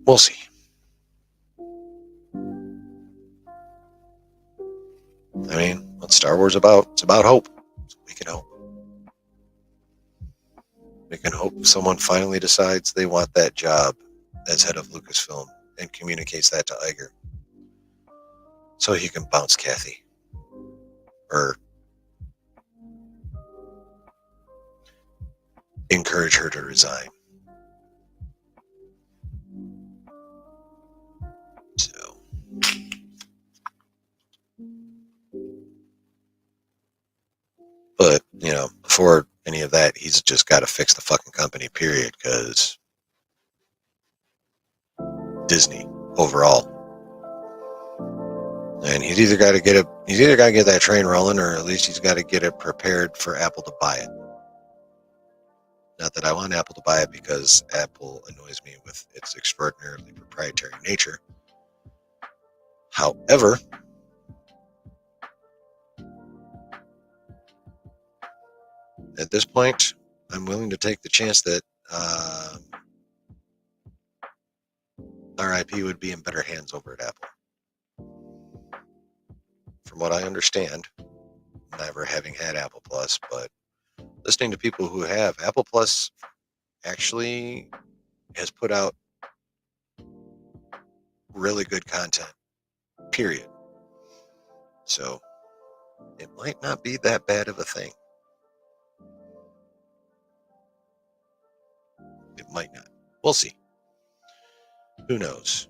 We'll see. I mean, what's Star Wars about? It's about hope. So we can hope. We can hope someone finally decides they want that job as head of Lucasfilm and communicates that to Iger. So he can bounce Kathy. Or encourage her to resign. So. But, you know, before any of that, he's just got to fix the fucking company, period, because Disney overall. And he's either got to get that train rolling, or at least he's got to get it prepared for Apple to buy it. Not that I want Apple to buy it, because Apple annoys me with its extraordinarily proprietary nature. However, at this point, I'm willing to take the chance that RIP would be in better hands over at Apple. From what I understand, never having had Apple Plus, but listening to people who have, Apple Plus actually has put out really good content, period. So it might not be that bad of a thing. It might not. We'll see. Who knows?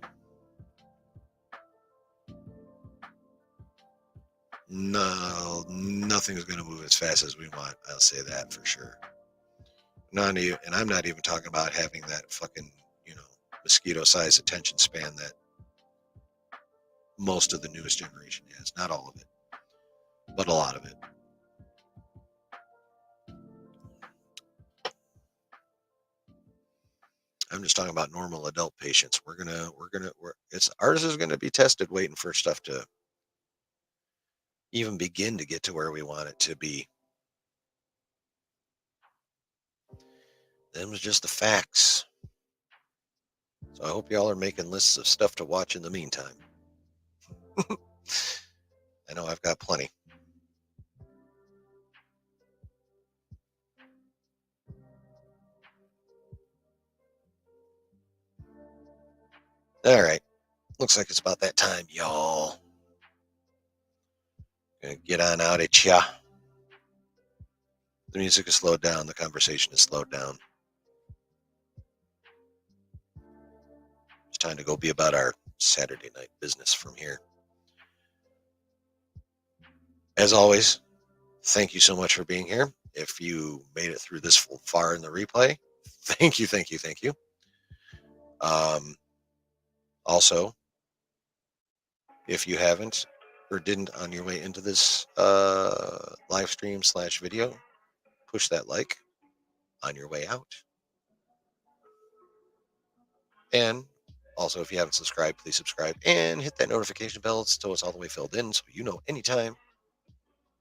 No, nothing's going to move as fast as we want. I'll say that for sure. And I'm not even talking about having that fucking, mosquito-sized attention span that most of the newest generation has. Not all of it, but a lot of it. I'm just talking about normal adult patients. Ours is gonna be tested, waiting for stuff to even begin to get to where we want it to be. Them was just the facts. So I hope y'all are making lists of stuff to watch in the meantime. I know I've got plenty. All right. Looks like it's about that time, y'all. Gonna get on out at ya. The music is slowed down. The conversation is slowed down. It's time to go be about our Saturday night business from here. As always, thank you so much for being here. If you made it through this far in the replay, thank you, thank you, thank you. Also, if you haven't or didn't on your way into this live stream / video, push that like on your way out. And also, if you haven't subscribed, please subscribe and hit that notification bell so it's all the way filled in, so you know anytime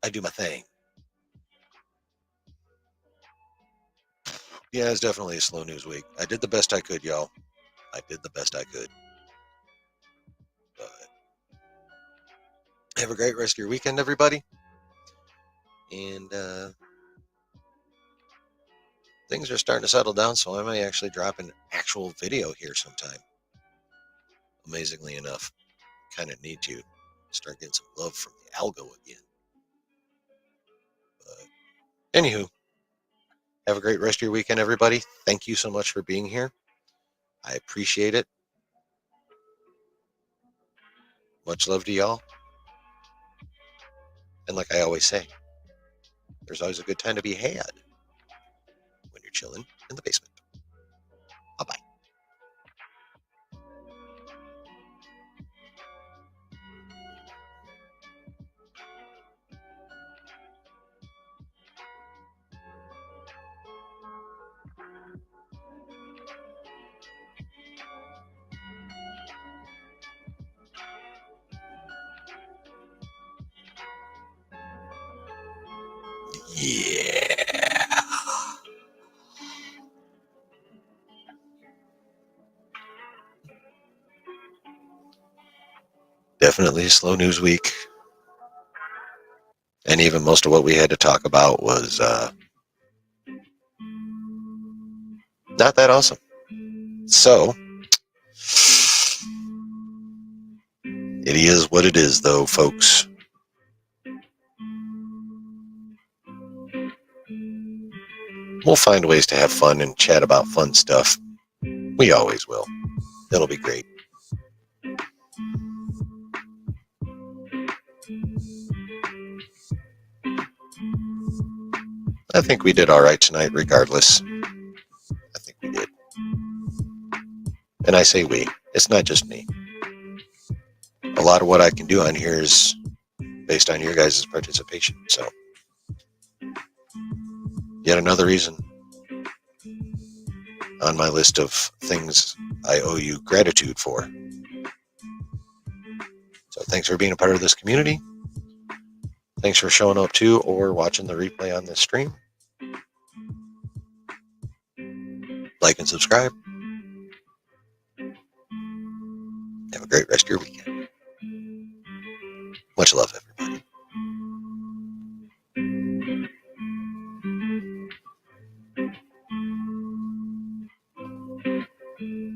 I do my thing. Yeah, it's definitely a slow news week. I did the best I could, y'all. I did the best I could. But have a great rest of your weekend, everybody. And things are starting to settle down, so I may actually drop an actual video here sometime. Amazingly enough, kind of need to start getting some love from the algo again. Anywho, have a great rest of your weekend, everybody. Thank you so much for being here. I appreciate it. Much love to y'all. And like I always say, there's always a good time to be had when you're chilling in the basement. Bye-bye. Yeah. Definitely a slow news week. And even most of what we had to talk about was not that awesome. So, it is what it is, though, folks. We'll find ways to have fun and chat about fun stuff. We always will. It'll be great. I think we did all right tonight, regardless. I think we did. And I say we. It's not just me. A lot of what I can do on here is based on your guys' participation. So, yet another reason on my list of things I owe you gratitude for. So thanks for being a part of this community. Thanks for showing up too or watching the replay on this stream. Like and subscribe. Have a great rest of your weekend. Much love, everyone.